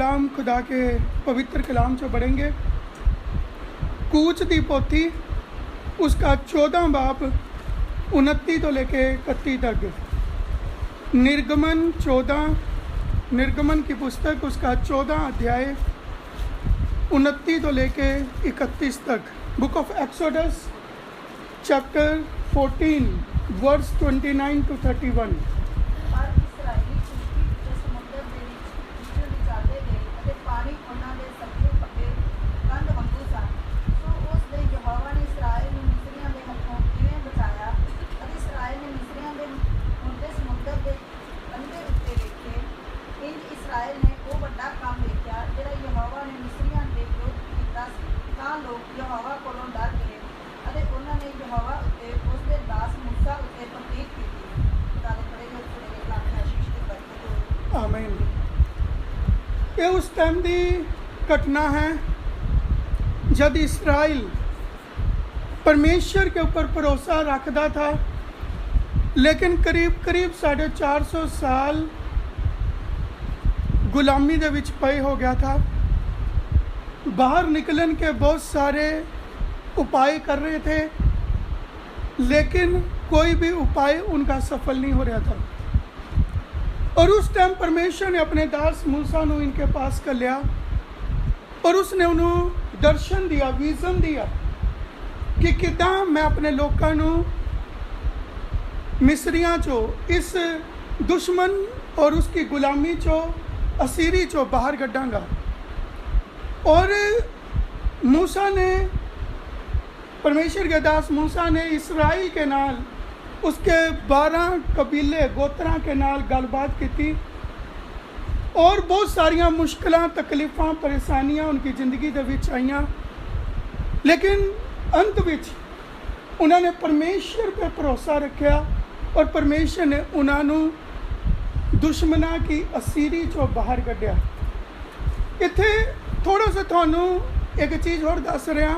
कलाम खुदा के पवित्र कलाम से पढ़ेंगे। कूच दी पोथी उसका 14 बाब 29 तो लेके 31 तक। निर्गमन 14, निर्गमन की पुस्तक उसका 14 अध्याय 29 तो लेके 31 तक। Book of Exodus chapter 14 verse 29 to 31। आमीन। ये उस टाइम की घटना है जब इसराइल परमेश्वर के ऊपर भरोसा रखता था, लेकिन करीब 450 साल गुलामी दे विच पे हो गया था। बाहर निकलन के बहुत सारे उपाय कर रहे थे, लेकिन कोई भी उपाय उनका सफल नहीं हो रहा था। और उस टाइम परमेश्वर ने अपने दास मूसा को इनके पास कर लिया और उसने उन्हें दर्शन दिया, विजन दिया कि किदा मैं अपने लोगों को मिस्रियाँ चो, इस दुश्मन और उसकी गुलामी चो, असीरी चो बाहर कढ़ांगा। और मूसा ने, परमेश्वर के दास मूसा ने इसराइल के नाल उसके 12 कबीले गोत्रा के नाल गलबात की और बहुत सारिया मुश्किलां तकलीफ़ां परेशानियां उनकी ज़िंदगी दे विच आईयां, लेकिन अंत विच उन्होंने परमेश्वर पे भरोसा रखा और परमेश्वर ने उन्होंने दुश्मना की असीरी चो बाहर कढ़िया। इत्थे थोड़ा सा थानू एक चीज़ होर दस रहा।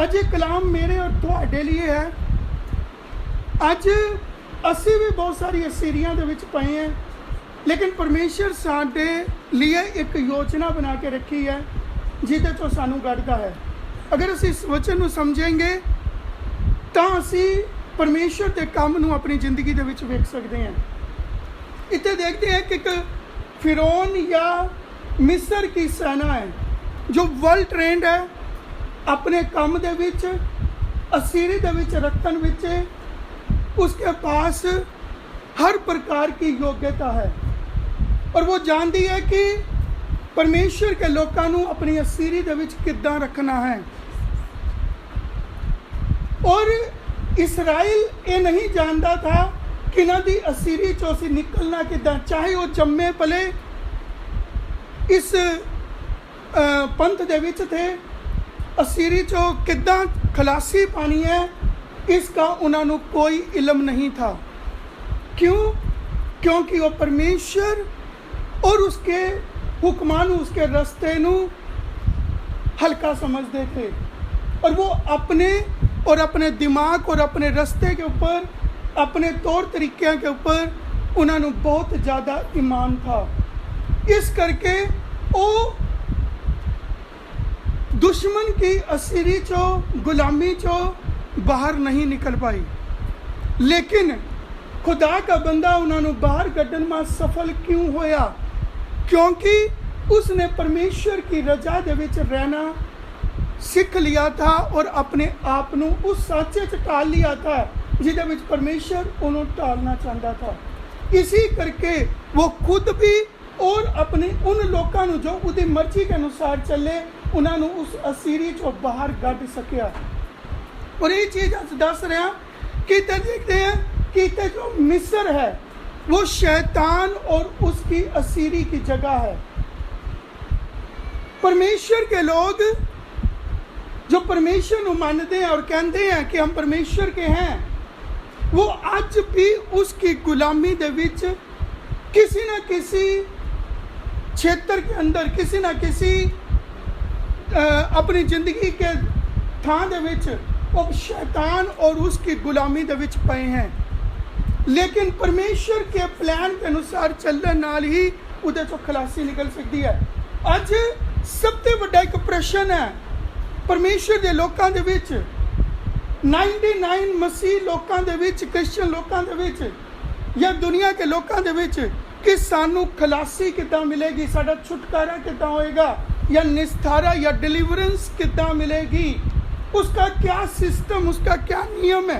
अज कलाम मेरे और तुहाडे लिए है। अज असी भी बहुत सारी असीरियां दे विच पए हैं, लेकिन परमेश्वर साडे लिए एक योजना बना के रखी है जिहदे चों सानू कढ़दा है। अगर असी इस वचन नूं समझेंगे तो असी परमेश्वर के काम नूं अपनी जिंदगी दे विच वेख सकते हैं। इत्थे देखते हैं कि एक फिरौन या मिस्र की सेना है जो वेल ट्रेंड है, अपने काम दे विच असीरी दे विच रखन विच उसके पास हर प्रकार की योग्यता है और वो जानती है कि परमेश्वर के लोगों को अपनी असीरी दे विच किद्दां रखना है। और इसराइल ये नहीं जानता था कि इन्हां दी असीरी चों सी निकलना किद्दां, चाहे वो जम्मे पले इस पंथ दे विच थे। असीरी चों किद्दां खलासी पानी है, इसका उन्होंने कोई इल्म नहीं था। क्यों? क्योंकि वो परमेश्वर और उसके हुक्मानू, उसके रस्ते नू हल्का समझते थे और वो अपने दिमाग और अपने रस्ते के ऊपर, अपने तौर तरीक़ों के ऊपर उन्होंने बहुत ज़्यादा ईमान था। इस करके वो दुश्मन की असीरी चो, गुलामी चो बाहर नहीं निकल पाई, लेकिन खुदा का बंदा उन्होंने बाहर कढ़न में सफल क्यों होया? क्योंकि उसने परमेश्वर की रजा दे विच रहना सीख लिया था और अपने आप को उस सांचे च टाल लिया था जिहदे विच परमेश्वर उन्होंने टालना चाहता था। इसी करके वो खुद भी और अपने उन लोगों को जो उसकी मर्जी के अनुसार चले, उन्होंने उस असीरी चो बाहर कढ़ सकिया। और ये चीज़ आज दस रहा कि देखते हैं कि जो मिस्र है वो शैतान और उसकी असीरी की जगह है। परमेश्वर के लोग जो परमेश्वर को मानते हैं और कहते हैं कि हम परमेश्वर के हैं, वो आज भी उसकी गुलामी दे विच किसी न किसी क्षेत्र के अंदर, किसी न किसी अपनी जिंदगी के थां दे विच वो शैतान और उसकी गुलामी दे विच पए हैं। लेकिन परमेश्वर के प्लान के अनुसार चलने नाल ही उहदे चों खलासी निकल सकती है। ਅੱਜ ਸਭ ਤੋਂ ਵੱਡਾ ਇੱਕ ਪ੍ਰਸ਼ਨ ਹੈ ਪਰਮੇਸ਼ਰ ਦੇ ਲੋਕਾਂ ਦੇ ਵਿੱਚ, 99 ਮਸੀਹ ਲੋਕਾਂ ਦੇ ਵਿੱਚ, ਕ੍ਰਿਸਚਨ ਲੋਕਾਂ ਦੇ ਵਿੱਚ ਜਾਂ ਦੁਨੀਆ ਕੇ ਲੋਕਾਂ ਦੇ ਵਿੱਚ कि सानू खलासी कितना मिलेगी, साडा छुटकारा कितना होएगा, या निस्तारा या डिलीवरेंस कितना मिलेगी, उसका क्या सिस्टम, उसका क्या नियम है।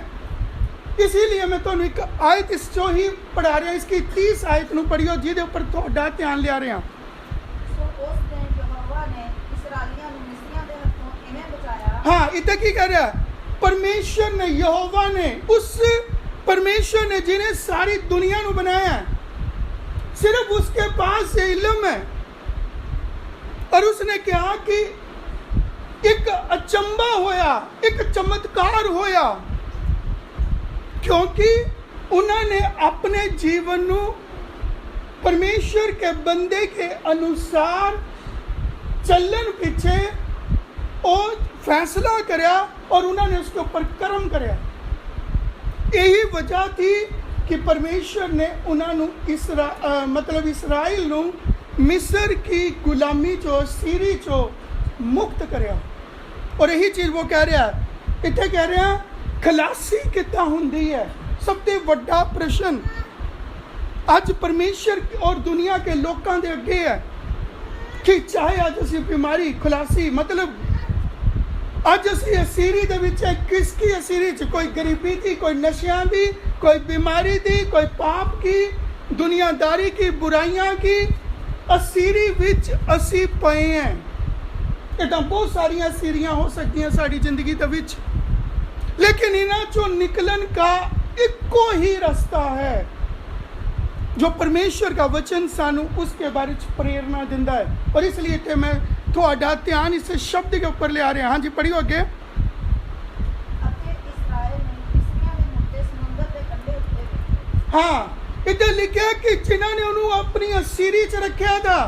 इसीलिए मैं तो एक आयत इस जो ही पढ़ा रहा हूँ, इसकी 30 आयत नू पढ़ियो जिहदे उपर तुहाडा ध्यान लिया रहा। हाँ, इतना की कर रहा है परमेश्वर ने, यहोवा ने, उस परमेश्वर ने जिन्हें सारी दुनिया नू बनाया है, सिर्फ उसके पास ये इल्म है। और उसने कहा कि एक अचंबा होया, एक चमत्कार होया, क्योंकि उन्होंने अपने जीवन नू परमेश्वर के बंदे के अनुसार चलन पीछे और फैसला करया और उन्होंने उसके ऊपर कर्म करया। यही वजह थी कि परमेश्वर ने उन्होंने मतलब इसराइल नू मिस्र की गुलामी चो, सीरी चो मुक्त करया। और यही चीज़ वो कह रहा है, इतने कह रहे हैं खलासी कितना हुंदी है। सबसे बड़ा प्रश्न अज परमेश्वर और दुनिया के लोगों के अगे है कि चाहे अज असी बीमारी खलासी, मतलब अज असी असीरी दे विच है, किसकी असीरी च, कोई गरीबी थी, कोई नशियां दी, कोई बीमारी थी, कोई पाप की, दुनियादारी की, बुराइयां की असीरी विच असी पए हैं। इदां बहुत सारिया असीरियां हो सकती हैं साड़ी जिंदगी दे विच, लेकिन इन्हां चों निकलन का इको ही रास्ता है जो परमेश्वर का वचन सानू उसके बारे में प्रेरणा दिंदा है। और इसलिए थे मैं थोड़ा ध्यान इस शब्द के ऊपर ले आ रहे हैं। हाँ जी, पढ़ियो अगे। हाँ, इधर लिखा कि जिन्होंने उन्होंने अपनी असीरी च रखा था,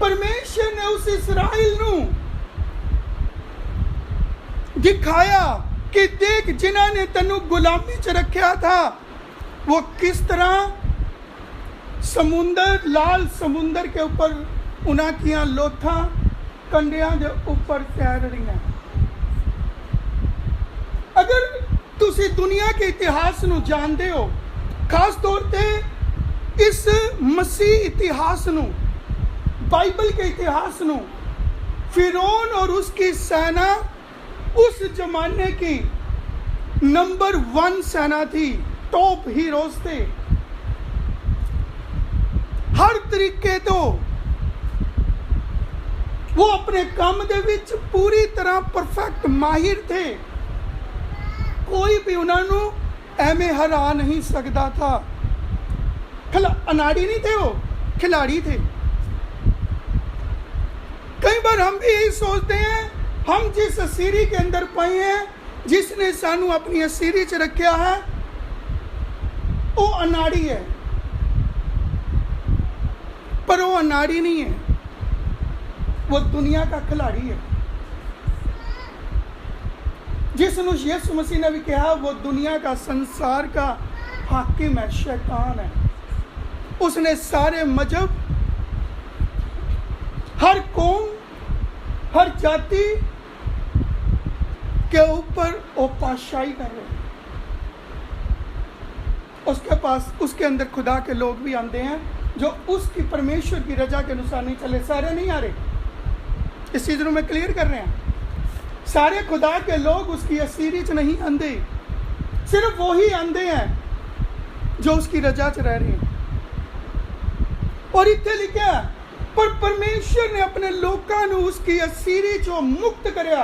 परमेश्वर ने उस इसराइल नू दिखाया कि देख जिन्होंने तेनू गुलामी च रखा था वो किस तरह समुंदर, लाल समुंदर के ऊपर उन्हां किया लोथा कंडियां दे ऊपर तैर रही हैं। अगर तुसी दुनिया के इतिहास नू जानते हो, खास तौर पे इस मसीह इतिहास नू, बाइबल के इतिहास नू, फिरौन और उसकी सेना उस जमाने की नंबर 1 सेना थी, टॉप हीरोज थे हर तरीके तो। वो अपने काम दे विच पूरी तरह परफेक्ट माहिर थे, कोई भी उन्होंने एवें हरा नहीं सकता था। अनाड़ी नहीं थे, वो खिलाड़ी थे। कई बार हम भी यही सोचते हैं, हम जिस असीरी के अंदर पए हैं, जिसने सानू अपनी असीरी च रखा है, वो अनाड़ी है, पर वो अनाड़ी नहीं है, वो दुनिया का खिलाड़ी है। जिसनु यीशु मसीह ने भी कहा वो दुनिया का, संसार का हाकिम है, शैतान है। उसने सारे मजहब, हर कौम, हर जाति के ऊपर वो पातशाही कर रहे हैं। उसके पास, उसके अंदर खुदा के लोग भी आते हैं जो उसकी परमेश्वर की रजा के अनुसार नहीं चले। सारे नहीं आ रहे, इस चीज़ को मैं क्लियर कर रहे हैं। सारे खुदा के लोग उसकी असीरी च नहीं आंदे, सिर्फ वही आंदे हैं जो उसकी रजा च रह रहे हैं। और इतने लिखा पर परमेश्वर ने अपने लोगों को उसकी असीरी चो मुक्त करया,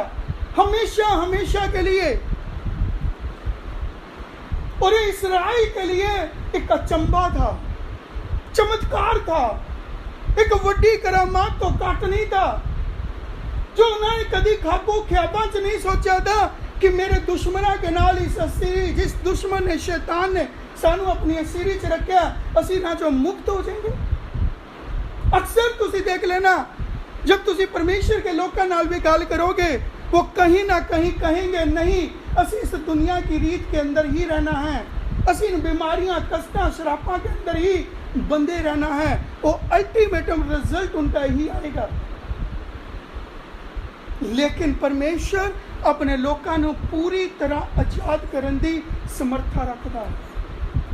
हमेशा हमेशा के लिए। और ये इसराइल के लिए एक अचंबा था, चमत्कार था, एक वड्डी करामात तो घट नहीं था, जो उन्होंने कभी खाबो ख्याबा च नहीं सोचा था कि मेरे दुश्मना के नाल इस असीरी, जिस दुश्मन ने, शैतान ने सानू अपनी असीरी च रखा, असी ना जो मुक्त हो जाएंगे। अक्सर तुसी देख लेना, जब तुसी परमेश्वर के लोगों नाल भी गल करोगे, वो कहीं ना कहीं कहेंगे नहीं, असी इस दुनिया की रीत के अंदर ही रहना है, असी इन बीमारियां, कष्टां, शरापां के अंदर ही बंधे रहना है। वो अल्टीमेटम रिजल्ट उनका ही आएगा। लेकिन परमेश्वर अपने लोगों को पूरी तरह आजाद करने की समर्था रखता है।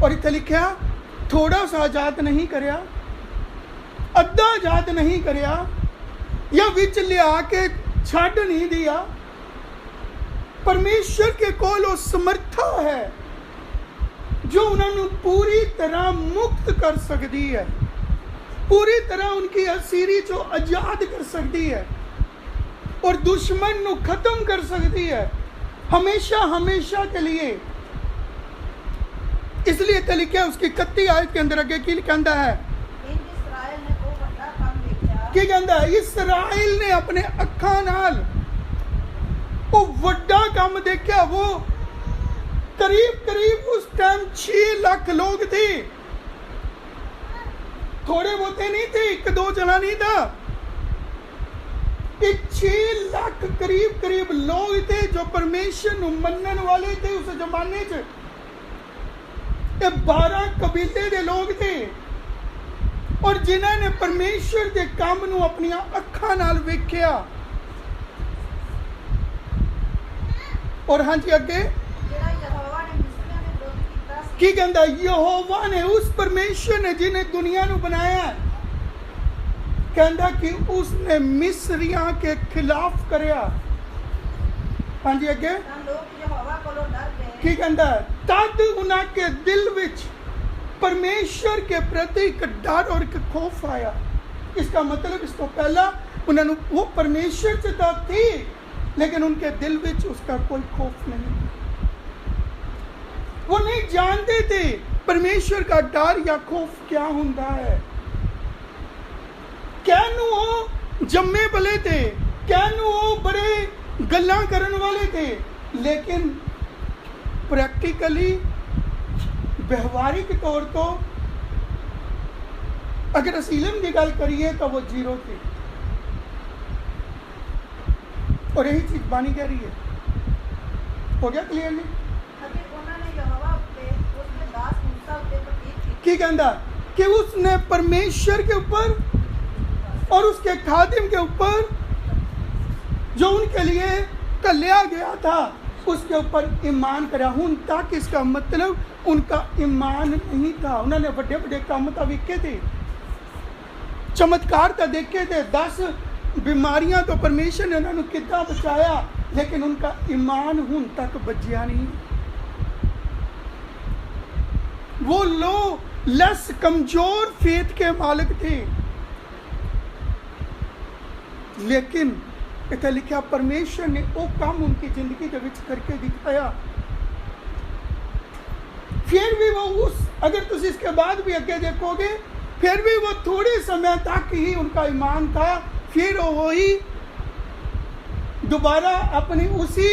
और इत्थे लिखा थोड़ा सा आजाद नहीं करया, अद्धा आजाद नहीं करया, या विच लिया के छड़ नहीं दिया। परमेश्वर के कोल वो समर्था है जो उन्होंने पूरी तरह मुक्त कर सकती है, पूरी तरह उनकी असीरी जो आजाद कर सकती है और दुश्मन को खत्म कर सकती है हमेशा हमेशा के लिए। इसलिए तलिका उसकी 31 आयत के अंदर आगे की कहता है कि कहता है इस्राएल ने अपने अखां नाल वो वड्डा काम देखा। वो करीब करीब उस टाइम 6 लाख लोग थे, थोड़े बहुते नहीं थे, 1-2 जना नहीं था। 6 लाख करीब करीब लोग थे जो परमेश्वर को मनने वाले थे उस जमाने च। 12 कबीले के लोग थे और जिन्होंने परमेश्वर के काम को अपनी अखां नाल वेख्या। और हाँ जी अगे की कहता यहोवा ने, उस परमेश्वर ने जिन्हें दुनिया को बनाया, कहता कि उसने मिस्रियां के खिलाफ करया। हाँ जी अगे की कहता है तद उनके दिल विच परमेश्वर के प्रति एक डर और एक खौफ आया। इसका मतलब इस तो पहला उन्होंने वो परमेश्वर से तो थी लेकिन उनके दिल विच उसका कोई खौफ नहीं। वो नहीं जानते थे परमेश्वर का डर या खौफ क्या होता है। कहनू वो जम्मे भले थे, कहनू वो बड़े गल्लां करने वाले थे, लेकिन प्रैक्टिकली व्यवहारिक तौर तो अगर असीलम की गल करिए तो वो जीरो थे। और यही चीज बानी कह रही है। हो गया क्लियर नहीं? की कहता कि उसने परमेश्वर के ऊपर और उसके खादिम के ऊपर जो उनके लिए कलिया गया था उसके ऊपर ईमान करा। हूं तक इसका मतलब उनका ईमान नहीं था। उन्होंने बड़े बड़े काम तो वेखे थे, चमत्कार तो देखे थे, 10 बीमारियां तो परमेश्वर ने उन्होंने कितना बचाया, लेकिन उनका ईमान हूं तक बचिया नहीं। वो लो लेस कमजोर फेथ के मालिक थे। लेकिन इतना लिखा परमेश्वर ने वो काम उनकी जिंदगी के विच करके दिखाया। फिर भी वो उस अगर तुम इसके बाद भी आगे देखोगे फिर भी वो थोड़े समय तक ही उनका ईमान था। फिर वो ही दोबारा अपनी उसी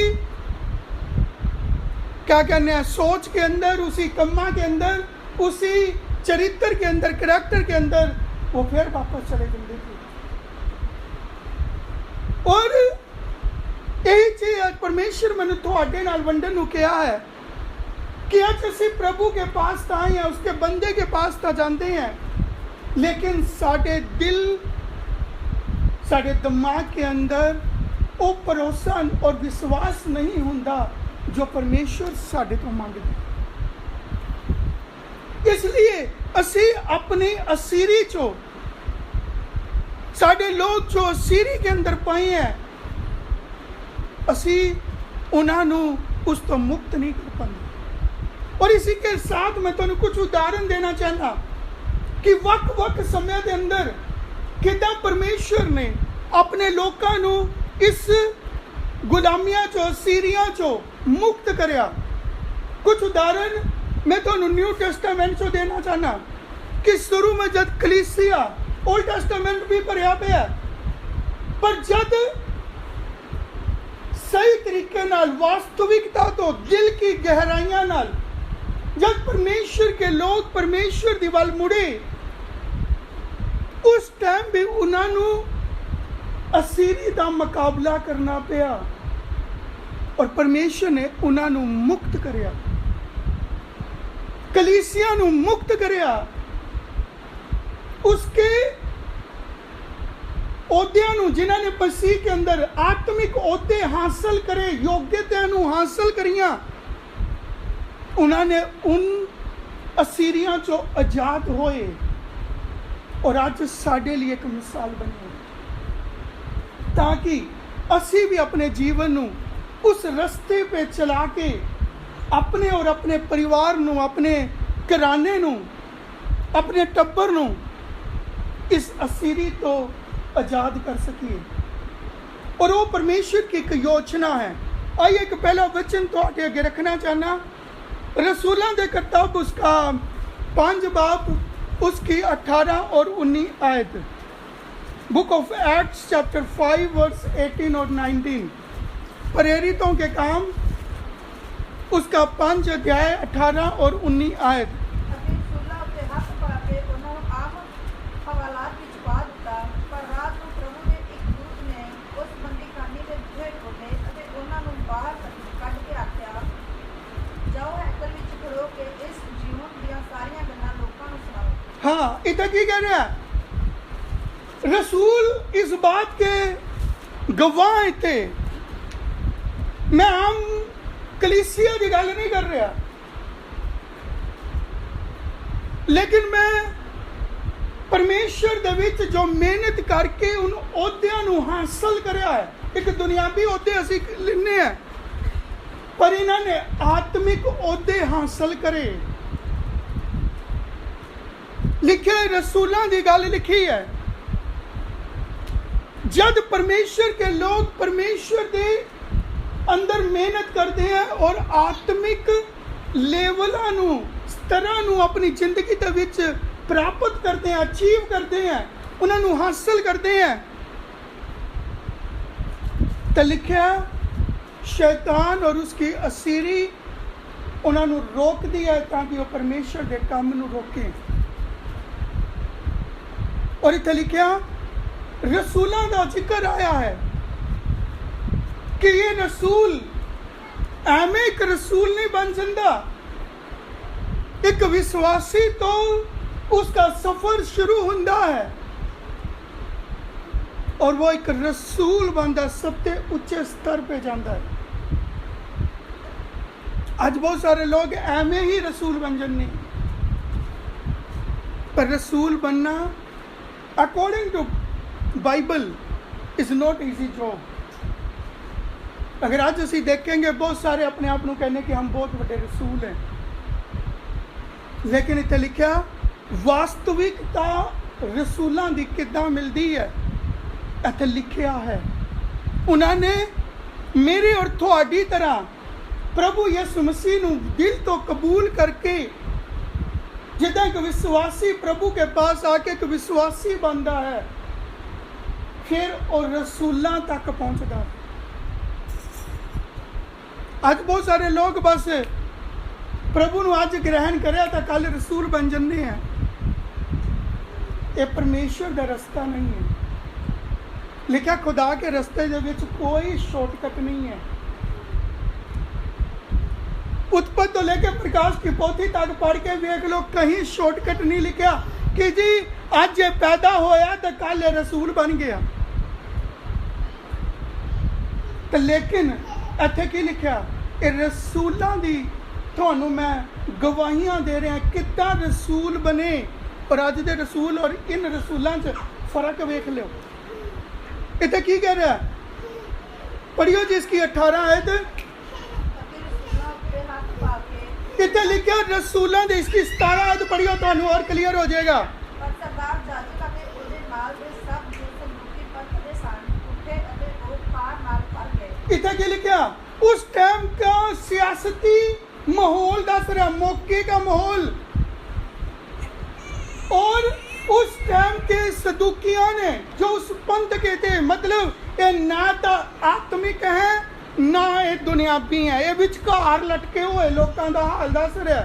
क्या कहने हैं सोच के अंदर, उसी कम्मा के अंदर, उसी चरित्र के अंदर, करैक्टर के अंदर वो फिर वापस चले जाते थे। और यही चीज आज परमेश्वर मैंने थोड़े नाल वंडन को कहा है कि आज असी प्रभु के पास तो आए हैं, उसके बंदे के पास तो जाते हैं, लेकिन साढ़े दिल, साढ़े दिमाग के अंदर वो भरोसा और विश्वास नहीं होता जो परमेश्वर साढ़े तो मांगते। इसलिए असी अपनी असीरी चो साढ़े लोग जो असीरी के अंदर पाए हैं, असी उन्होंने उस तो मुक्त नहीं कर पाते। और इसी के साथ मैं तुहानू कुछ उदाहरण देना चाहना कि वक्त वक्त समय के अंदर किदा परमेश्वर ने अपने लोगों को इस गुलामियां चो, सीरिया चो मुक्त करया। कुछ उदाहरण मैं तुहानू न्यू टेस्टामेंट चो देना चाहना कि शुरू में जब कलीसिया ओल्ड टेस्टामेंट भी भरया पे, पर जब सही तरीके नाल वास्तविकता तो दिल की गहराइयां नाल जब परमेश्वर के लोग परमेश्वर दी वाल मुड़े, उस टाइम भी उन्होंने असीरी का मुकाबला करना पिया और परमेश्वर ने उन्होंने मुक्त करया। कलीसिया नूं मुक्त करिया, उसके ओहदियां नूं जिन्हां ने मसीह के अंदर आत्मिक ओहदे हासिल करे, योग्यता नूं हासिल करियां, उन्होंने उन असीरियां चो आजाद होए और अज साडे लिए एक मिसाल बनी, ताकि असी भी अपने जीवन नूं उस रस्ते पे चला के अपने और अपने परिवार नूं, अपने घराने नूं, अपने टब्बर नूं इस असीरी तो आजाद कर सकिए। और वो परमेश्वर की एक योजना है। आइए एक पहला वचन तो आगे रखना चाहना, रसूलों के किताब उसका 5 बाब उसकी 18 और 19 आयत, book of Acts chapter 5 verse 18 और 19, प्रेरितों के काम उसका 5 अध्याय 18 और 19 आयत। हाँ, इतना की कह रहा है, रसूल इस बात के गवाह थे। मैं आम कलीसिया की गल नहीं कर रहा, लेकिन मैं परमेश्वर दे विच जो मेहनत करके उन ओहदियां नूं हासिल करया है। एक दुनियावी ओहदे असीं लेने हैं, पर इन्होंने आत्मिक ओहदे हासिल करे। लिखे रसूलों की गल लिखी है, जब परमेश्वर के लोग परमेश्वर के अंदर मेहनत करते हैं और आत्मिक लेवलों नूं, स्तरां नूं अपनी जिंदगी दे विच प्राप्त करते हैं, अचीव करते हैं, उन्हां नूं हासिल करते हैं, तो लिखा शैतान और उसकी असीरी उन्हां नूं रोक दिया है ताकि वो परमेश्वर के काम नूं रोकें। और इत्थे लिखा रसूलों का जिक्र आया है कि ये रसूल एवें एक रसूल नहीं बन सकता। एक विश्वासी तो उसका सफर शुरू होता है और वो एक रसूल बनता, सबसे उच्चे स्तर पे जाता है। आज बहुत सारे लोग एवें ही रसूल बन जाते, पर रसूल बनना according to Bible is not easy job. अगर आज असी देखेंगे बहुत सारे अपने आप को कहने कि हम बहुत बड़े रसूल हैं, लेकिन इत्थे लिखा वास्तविकता रसूलों की किदां मिलती है। इत्थे लिखा है उन्होंने मेरे और तुहाडी तरह प्रभु यीशु मसीह नूं दिल तो कबूल करके, जिदा एक विश्वासी प्रभु के पास आके एक विश्वासी बनता है, फिर और रसूलों तक पहुंचता। आज बहुत सारे लोग बस प्रभु नूं अज ग्रहण करया तो कल रसूल बन जाते हैं। ये परमेश्वर का रास्ता नहीं है। लिखा खुदा के रास्ते दे विच कोई शॉर्टकट नहीं है। उत्पत्ति तो लेकर प्रकाश की पोथी तक पढ़ के वेख लो, कहीं शॉर्टकट नहीं लिखा कि जी आज ये पैदा होया तो कल रसूल बन गया। तो लेकिन इत्थे की लिखा, रसूलों की थानू मैं गवाहियां दे रहा कितना रसूल बने। और अज दे रसूल और इन रसूलों च फर्क वेख लो। इत्थे की कह रहा, पढ़ियो जिसकी 18 आयत। इत्थे लिखा रसूलों की इसकी 17 आयत पढ़ियो, थानू और क्लियर हो जाएगा। इत्थे की लिखा, उस टाइम का सियासती माहौल दस रहा, मौके का माहौल, और उस टाइम के सदुकियां ने जो उस पंथ के थे, मतलब ये ना तो आत्मिक है ना ये दुनियावी है, ये विचकार लटके हुए लोगों का हाल दस रहा,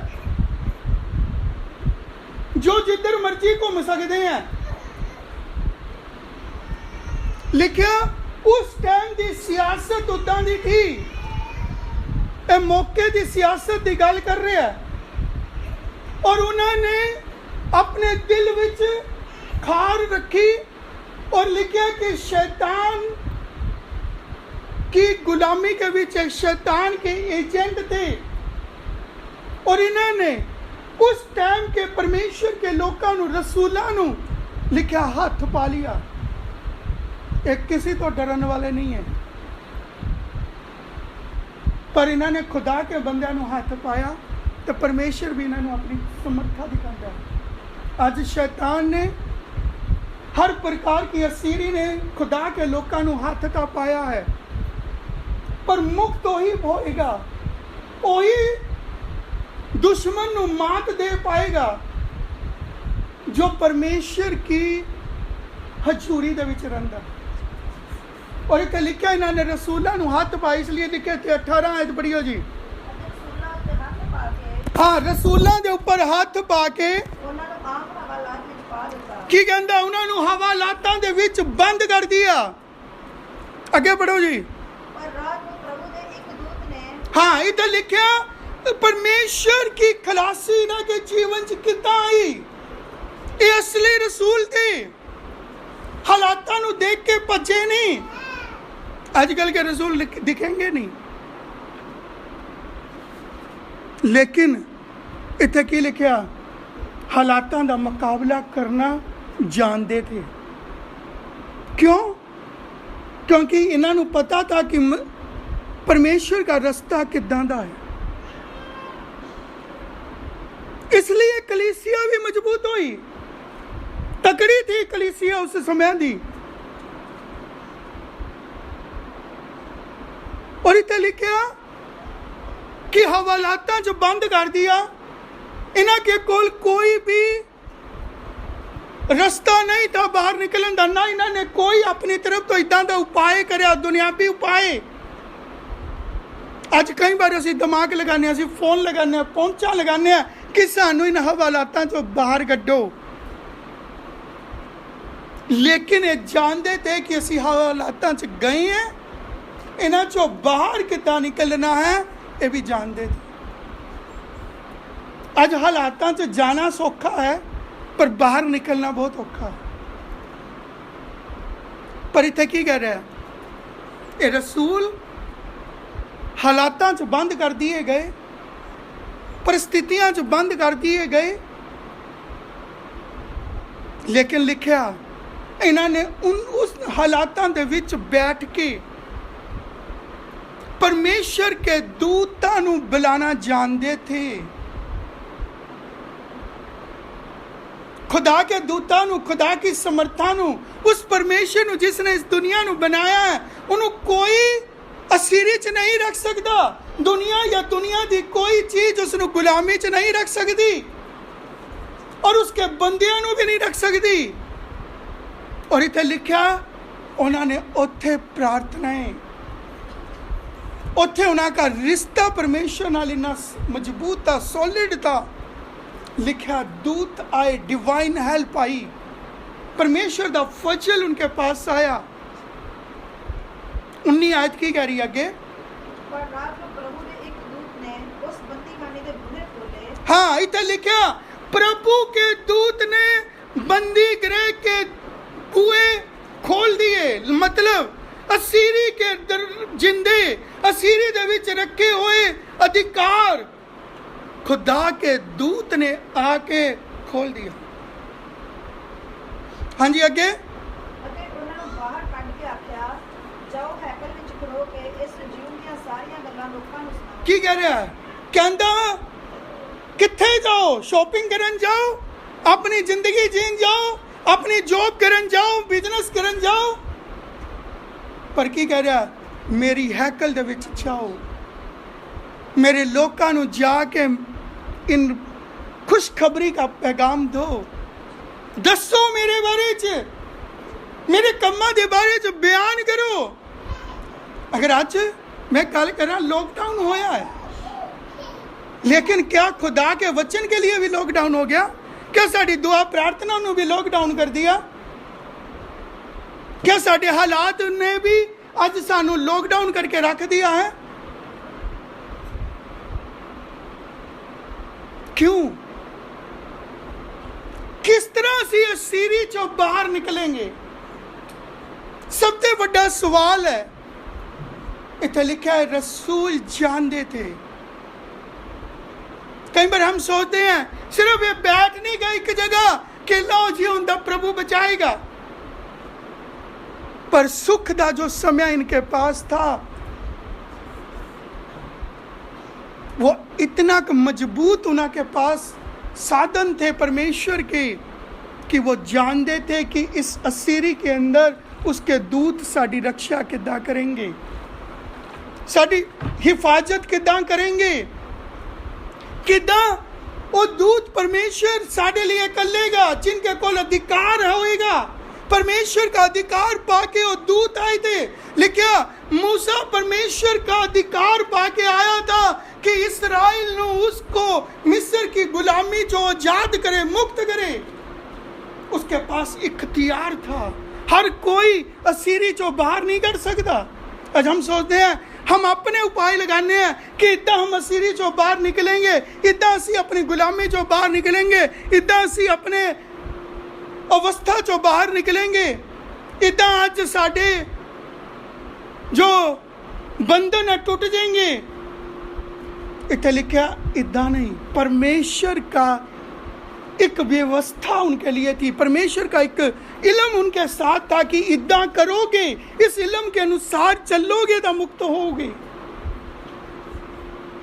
जो जिधर मर्जी घूम सकते हैं। लिखा उस टाइम की सियासत उदा दी थी। मौके की सियासत की गल कर रहे हैं। और उन्होंने अपने दिल विच खार रखी और लिखा कि शैतान की गुलामी के विच शैतान के एजेंट थे। और इन्होंने उस टाइम के परमेश्वर के लोगों नू, रसूलों नू लिखा हाथ पा लिया। एक किसी तो डरन वाले नहीं है, पर इन्होंने खुदा के बंदे नू हाथ पाया तो परमेश्वर भी इन्होंने अपनी समर्था दिखाता है। आज शैतान ने हर प्रकार की असीरी ने खुदा के लोगों नू हाथ का पाया है, पर मुक्त वही होएगा, वही दुश्मन नू मात दे पाएगा जो परमेश्वर की हजूरी दे विच रहिंदा। और इत्थे लिखा इन्होंने रसूलों नू हाथ पाए, इसलिए लिखे थे 18 आयत पढ़ियो जी। हाँ, रसूलों के ऊपर हाथ पा के की कहंदा उन्होंने हवालातां दे विच बंद कर दिया। अगे पढ़ो जी। हाँ, इधर लिखा परमेश्वर की खलासी इन्हां के जीवन च किद्दां आई। ये असली रसूल थे, हालातां नू देख के भजे नहीं। आजकल के रसूल दिखेंगे नहीं, लेकिन इत्थे की लिखा हालातां दा मुकाबला करना जानते थे। क्यों? क्योंकि इन्हां नू पता था कि परमेश्वर का रास्ता किदां दा है। इसलिए कलीसिया भी मजबूत हुई, तकड़ी थी कलीसिया उस समय दी। और इत्थे लिखा कि हवालातां जो बंद कर दिया, इन्हां के कोल कोई भी रास्ता नहीं था बाहर निकलने का। ना इन्होंने कोई अपनी तरफ तो इदां दा उपाय करया, दुनियावी उपाय। अज कई बार असीं दिमाग लगाने, असीं फोन लगाने, पहुंचा लगाने कि सानू इन हवालातां चों बाहर कड्डो, लेकिन ये जानते थे कि असीं हालातां च गए हैं, इन्हां चों बाहर कितना निकलना है ये भी जानते थे। अज हालातां च जाना सौखा है, पर बाहर निकलना बहुत औखा है। पर इत्थे की कह रहा है, ये रसूल हालातां च बंद कर दिए गए, परिस्थितियां च बंद कर दिए गए, लेकिन लिखा इन्होंने उस हालातां दे विच बैठ के परमेश्वर के दूतां नू बुलाना जानते थे। खुदा के दूतां नू, खुदा की समर्था नू, उस परमेश्वर नू जिसने इस दुनिया नू बनाया है, उन्हों कोई असीरी च नहीं रख सकता। दुनिया या दुनिया की कोई चीज उसनू गुलामी च नहीं रख सकती, और उसके बंदियां नू भी नहीं रख सकती। और इत्थे लिखा उन्होंने उत्थे प्रार्थनाएं, उत्थे उनका रिश्ता परमेश्वर नाल इन्ना मजबूत था, सॉलिड था। लिखा दूत आए, डिवाइन हेल्प आई, परमेश्वर का फजल उनके पास आया। 19 आयत की कह रही है आगे। पर रात को प्रभु के एक दूत ने उस बंदीखाने के बूहे खोले। हाँ, इधर लिखा प्रभु के दूत ने बंदी गृह के बूहे खोल दिए। मतलब असीरी के जिंदे, असीरी दे विच रखे हुए अधिकार खुदा के दूत ने आके खोल दिया। हाँ जी आगे। उन्होंने बाहर कढ़ के आख्या, जाओ हैकल विच खड़ो के इस जीवन दी सारियां गल्लां लोकां नूं सुणाओ। की कह रहा है? कहंदा किथे जाओ? शॉपिंग करन जाओ, अपनी जिंदगी जीन जाओ, अपनी जॉब करन जाओ, बिजनेस करन जाओ, पर की कह रहा है? मेरी हैकल दे विच जाओ, मेरे लोकां नूं जाके इन खुशखबरी का पैगाम दो, दसो मेरे बारे च, मेरे कम्मां दे बारे च बयान करो। अगर आज मैं गल करा, लॉकडाउन होया है, लेकिन क्या खुदा के वचन के लिए भी लॉकडाउन हो गया? क्या साड़ी दुआ प्रार्थना नूं भी लॉकडाउन कर दिया? क्या साडे हालात ने भी अज सानू लॉकडाउन करके रख दिया है? क्यों? किस तरह ਅਸੀਂ ਅਸੀਰੀ ਚੋਂ ਬਾਹਰ ਨਿਕलेंगे। ਸਭ ਤੋਂ ਵੱਡਾ ਸਵਾਲ ਹੈ, ਇੱਥੇ ਲਿਖਿਆ है रसूल जानते थे। कई बार हम सोचते हैं सिर्फ ये बैठ नहीं गए एक जगह कि लो जी उनका प्रभु बचाएगा, पर सुख का जो समय इनके पास था वो इतना मजबूत उनके पास साधन थे परमेश्वर के कि वो जानते थे कि इस असीरी के अंदर उसके दूत साड़ी रक्षा किदा करेंगे, साड़ी हिफाजत किदा करेंगे, किदा वो दूत परमेश्वर साढ़े लिए करेगा जिनके कोल अधिकार होएगा। परमेश्वर का अधिकार पाके वो दूत आए थे। लिखा मूसा परमेश्वर का अधिकार पाके आया था कि इस्राएल ने उसको मिस्र की गुलामी जो आजाद करे, मुक्त करे। उसके पास इख्तियार था। हर कोई असीरी चो बाहर नहीं कर सकता। आज हम सोचते हैं, हम अपने उपाय लगाने हैं कि इतना हम असीरी चो बाहर निकलेंगे, इतना असी अपनी गुलामी चो बाहर निकलेंगे, इतना असी अपने अवस्था चो बाहर निकलेंगे, इतना आज साडे जो बंधन है टूट जाएंगे। इतना लिखा इतना नहीं, परमेश्वर का एक व्यवस्था उनके लिए थी, परमेश्वर का एक इल्म उनके साथ था कि इदा करोगे, इस इल्म के अनुसार चलोगे तो मुक्त होगे।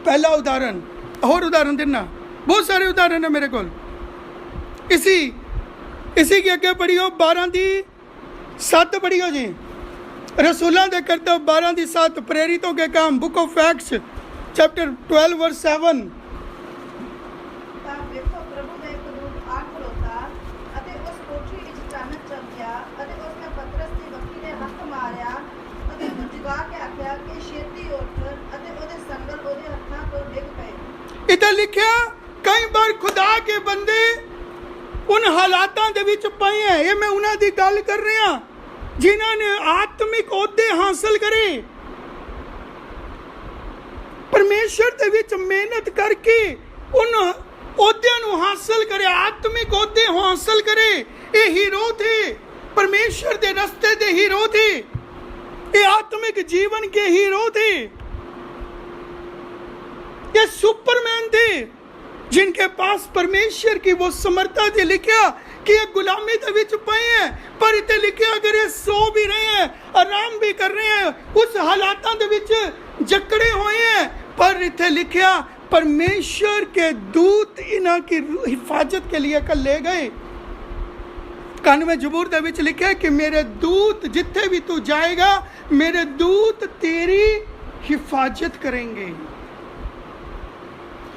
पहला उदाहरण, और उदाहरण देना, बहुत सारे उदाहरण है मेरे को। इसी के अगे पढ़ियो 12:7 पढ़ियो जी, रसूलों के करतब 12:7, प्रेरितों के काम, बुक ऑफ एक्ट्स चैप्टर 12:7। इधर लिखा कई बार खुदा के बंदे उन हालातों के विच पए हैं। ये मैं उन्हां दी गल कर रहा जिन्हां ने आत्मिक ओहदे हासिल करे, परमेश्वर के विच मेहनत करके उन ओहदियां नूं हासिल करे, आत्मिक ओहदे हासिल करे। ये हीरो थे, परमेश्वर के रस्ते दे हीरो थे, ये आत्मिक जीवन के हीरो थे, ये सुपरमैन थे जिनके पास परमेश्वर की वो समर्था थी। लिखा कि ये गुलामी के विच पए हैं, पर इतने लिखा अगर ये सो भी रहे हैं, आराम भी कर रहे हैं, उस हालातों के विच जकड़े हुए हैं, पर इतने लिखा परमेश्वर के दूत इन्हां की हिफाजत के लिए कल ले गए। 91 जबूर के विच लिखा है कि मेरे दूत जिथे भी तू जाएगा, मेरे दूत तेरी हिफाजत करेंगे।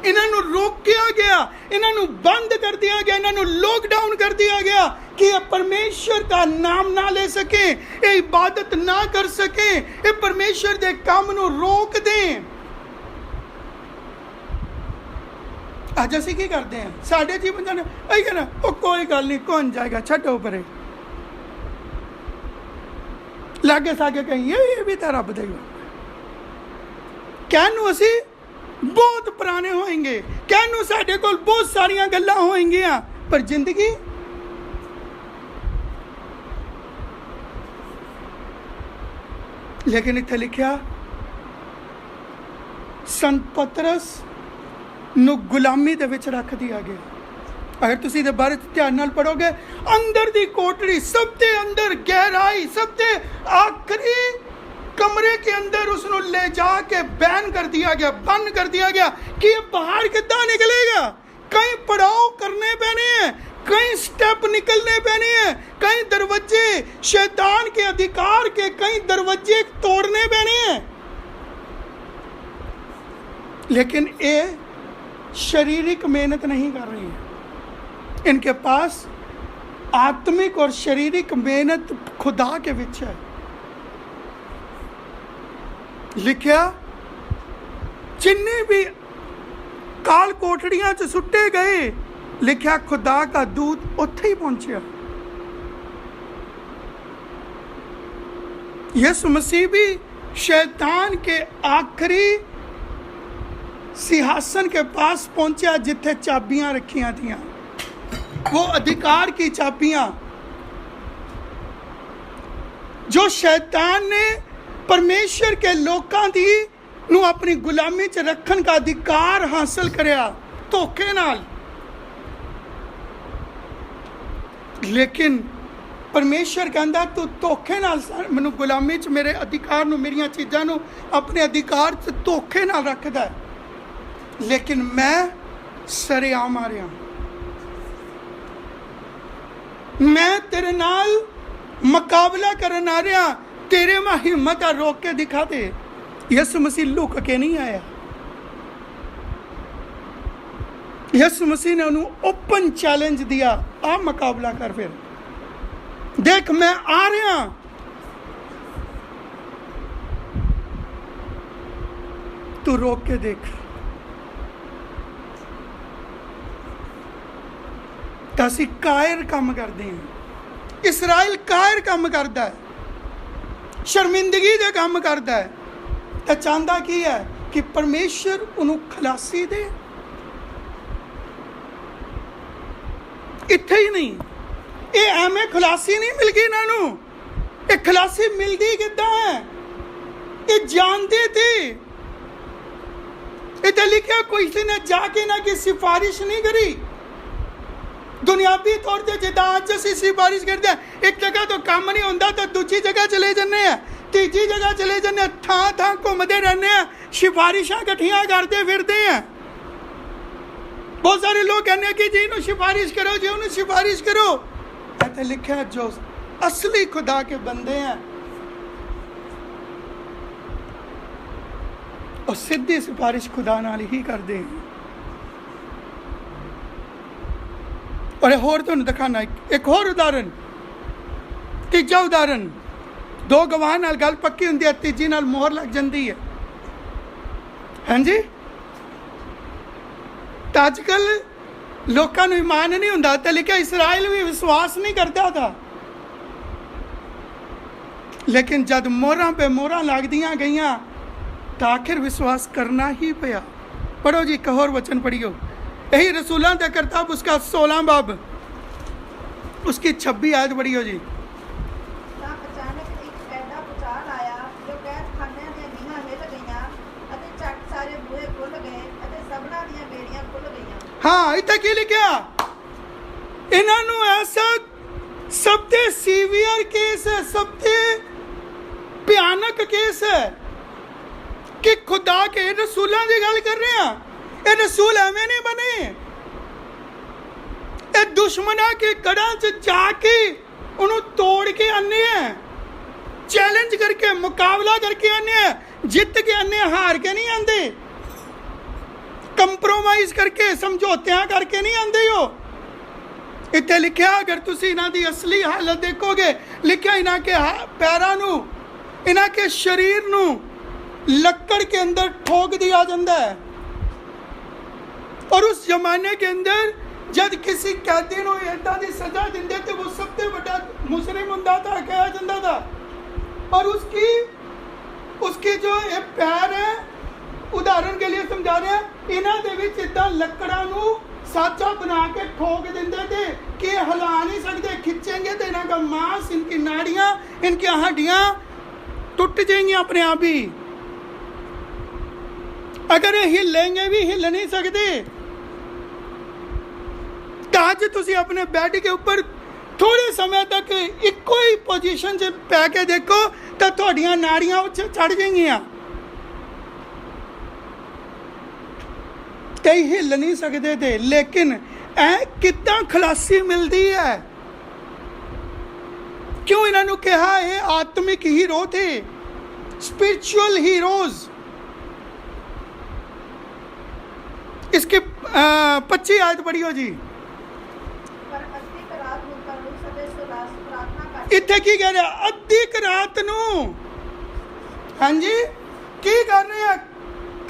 इन्हों रोकिया गया, इन्हों बंद कर दिया गया, इन्हों लॉकडाउन कर दिया गया कि ये परमेश्वर का नाम ना ले सके, ये इबादत ना कर सके, ये परमेश्वर के काम नूं रोक दें। अज असीं की करते हैं, साडे जीवन जाने आई कहना वो कोई गल नहीं, कौन जाएगा, छड्डो परे, लागे सागे कहीं ये भी तो रब देगा। कहनूं असीं बहुत पुराने होएंगे, कहनूं साडे कोल बहुत सारियां गल्लां होएंगियां, पर जिंदगी लेकिन इत्थे लिखिया संत पतरस नूं गुलामी दे विच रख दिया गया। अगर तुसीं इहदे बारे ध्यान नाल पढ़ोगे, अंदर दी कोठड़ी, सबते अंदर गहराई, सबते आखिरी कमरे के अंदर उसको ले जाके बैन कर दिया गया, बंद कर दिया गया कि ये बाहर कितना निकलेगा। कई पड़ाव करने पैने हैं, कई स्टेप निकलने पैने हैं, कई दरवाजे शैतान के अधिकार के कई दरवाजे तोड़ने पैने हैं। लेकिन ये शारीरिक मेहनत नहीं कर रही है, इनके पास आत्मिक और शारीरिक मेहनत खुदा के विच है। लिखिया जिन्ने भी काल कोठड़ियां च सुट्टे गए, लिखिया खुदा का दूत उत्थे ही पहुंचा। यीशु मसीह भी शैतान के आखिरी सिंहासन के पास पहुंचा जिथे चाबियां रखियां थियां। वो अधिकार की चाबियां जो शैतान ने परमेश्वर के लोकां दी नू अपनी गुलामी च रखन का अधिकार हासिल करया धोखे नाल। लेकिन परमेश्वर कहता तू धोखे नाल मैनू गुलामी च मेरे अधिकार नू मेरिया चीज़ां नू अपने अधिकार च धोखे नाल रखदा है, लेकिन मैं सरेआम आ रहा, मैं तेरे नाल मुकाबला करन आ रहा, तेरे में हिम्मत आ रोक के दिखा दे। यीशु मसीह लुक के नहीं आया, यीशु मसीह ने उन्हें ओपन चैलेंज दिया, आ मुकाबला कर, फिर देख मैं आ रहा। तू रोक के देख। तासी कायर काम करते हैं, इसराइल कायर काम करता है, शर्मिंदगी दे काम करता है, तो चाहता की है कि परमेश्वर उन्हें खलासी दे। इत्थे ही नहीं, ये एवं खलासी नहीं मिल गई इन्हों, ये खलासी मिलती किदा है, ये जानते थे। इतने लिखा किसी ने जाके ना कि सिफारिश नहीं करी, दुनियावी तौर पर जिदा अज असीं सिफारिश करते हैं, एक जगह तो काम नहीं होता तो दूसरी जगह चले जाने हैं, तीजी जगह चले जाने, थां थां घूमते रहने हैं, सिफारिशां इकट्ठियां करते फिरते हैं। बहुत सारे लोग कहने कि जी इन्हों सिफारिश करो, जी उन्होंने सिफारिश करो। ऐसे लिखा है जो असली खुदा के बंदे हैं और सीधी सिफारिश खुदा नाल ही करते हैं। और होर तुहानूं दिखाना एक होर उदाहरण, तीजा उदाहरण, दो गवाह नाल गल पक्की हुंदी है, तीजी नाल मोहर लग जाती है। हाँ जी, तो अजकल लोगों को ईमान नहीं हुंदा, तो लिखा इसराइल भी विश्वास नहीं करता था, लेकिन जब मोहरां पे मोहरां लगदियां गईयां तो आखिर विश्वास करना ही पिया। पढ़ो जी, एक होर वचन पढ़ियो, यही रसूलां दा किताब उसका 16 बाब उसकी 26 आयत पढ़ियो जी। अचानक एक ऐसा भूचाल आया जो कैदखानिਆਂ ਦੀਆਂ ਨੀਹਾਂ ਹਿੱਲ ਗਈਆਂ ਅਤੇ ਝੱਟ ਸਾਰੇ ਬੂਹੇ ਖੁੱਲ ਗਏ ਅਤੇ ਸਭਨਾਂ ਦੀਆਂ ਬੇੜੀਆਂ ਖੁੱਲ ਗਈਆਂ। हाँ, इतना की लिखा इन्होंने ऐसा सबसे सीवियर केस है, सबसे भयानक केस है कि खुदा के रसूलों की गल कर रहे हैं। ये रसूल एवं नहीं बने, ये दुश्मना के गढ़ा च जाके उन्होंने तोड़ के आने हैं, चैलेंज करके मुकाबला करके आने हैं, जित के आने, हार के नहीं आते, कंप्रोमाइज करके समझौतियां करके नहीं आते हो। इतने लिखा अगर तुम इन्हों की असली हालत देखोगे, लिखा इन्हों के पैरों नू, इन्हों के शरीर नू लकड़ के अंदर ठोक दिया जाता है। और उस जमाने के अंदर जब किसी कैदी को इदा की सजा देंगे तो वो सबसे बड़ा मुजरिम होता था, कहा जाता था। और उसकी जो ये पैर है, उदाहरण के लिए समझा रहे हैं, इन्हों के इदा लकड़ा साचा बना के ठोक देंगे थे कि हिला नहीं सकते, खिंचेंगे तो इन्हों का मांस, इनकी नाड़ियाँ, इनकी हड्डियाँ टूट जाएंगी अपने आप ही। अगर ये हिलेंगे भी हिल नहीं सकते। तो अज तुम अपने बैड के ऊपर थोड़े समय तक एक ही पोजीशन से पै के देखो तो थोड़ियां नाड़ियां चढ़ जाएंगियां, कई हिल नहीं सकते थे। लेकिन ऐ कितना खलासी मिलती है, क्यों इन्होंने कहा ये आत्मिक हीरो थे, स्पिरिचुअल हीरोज। इसके 25 आयत पढ़ियो जी। इत्थे की कह रहे अद्धी रात नू, हाँ जी, की कर रहे हैं,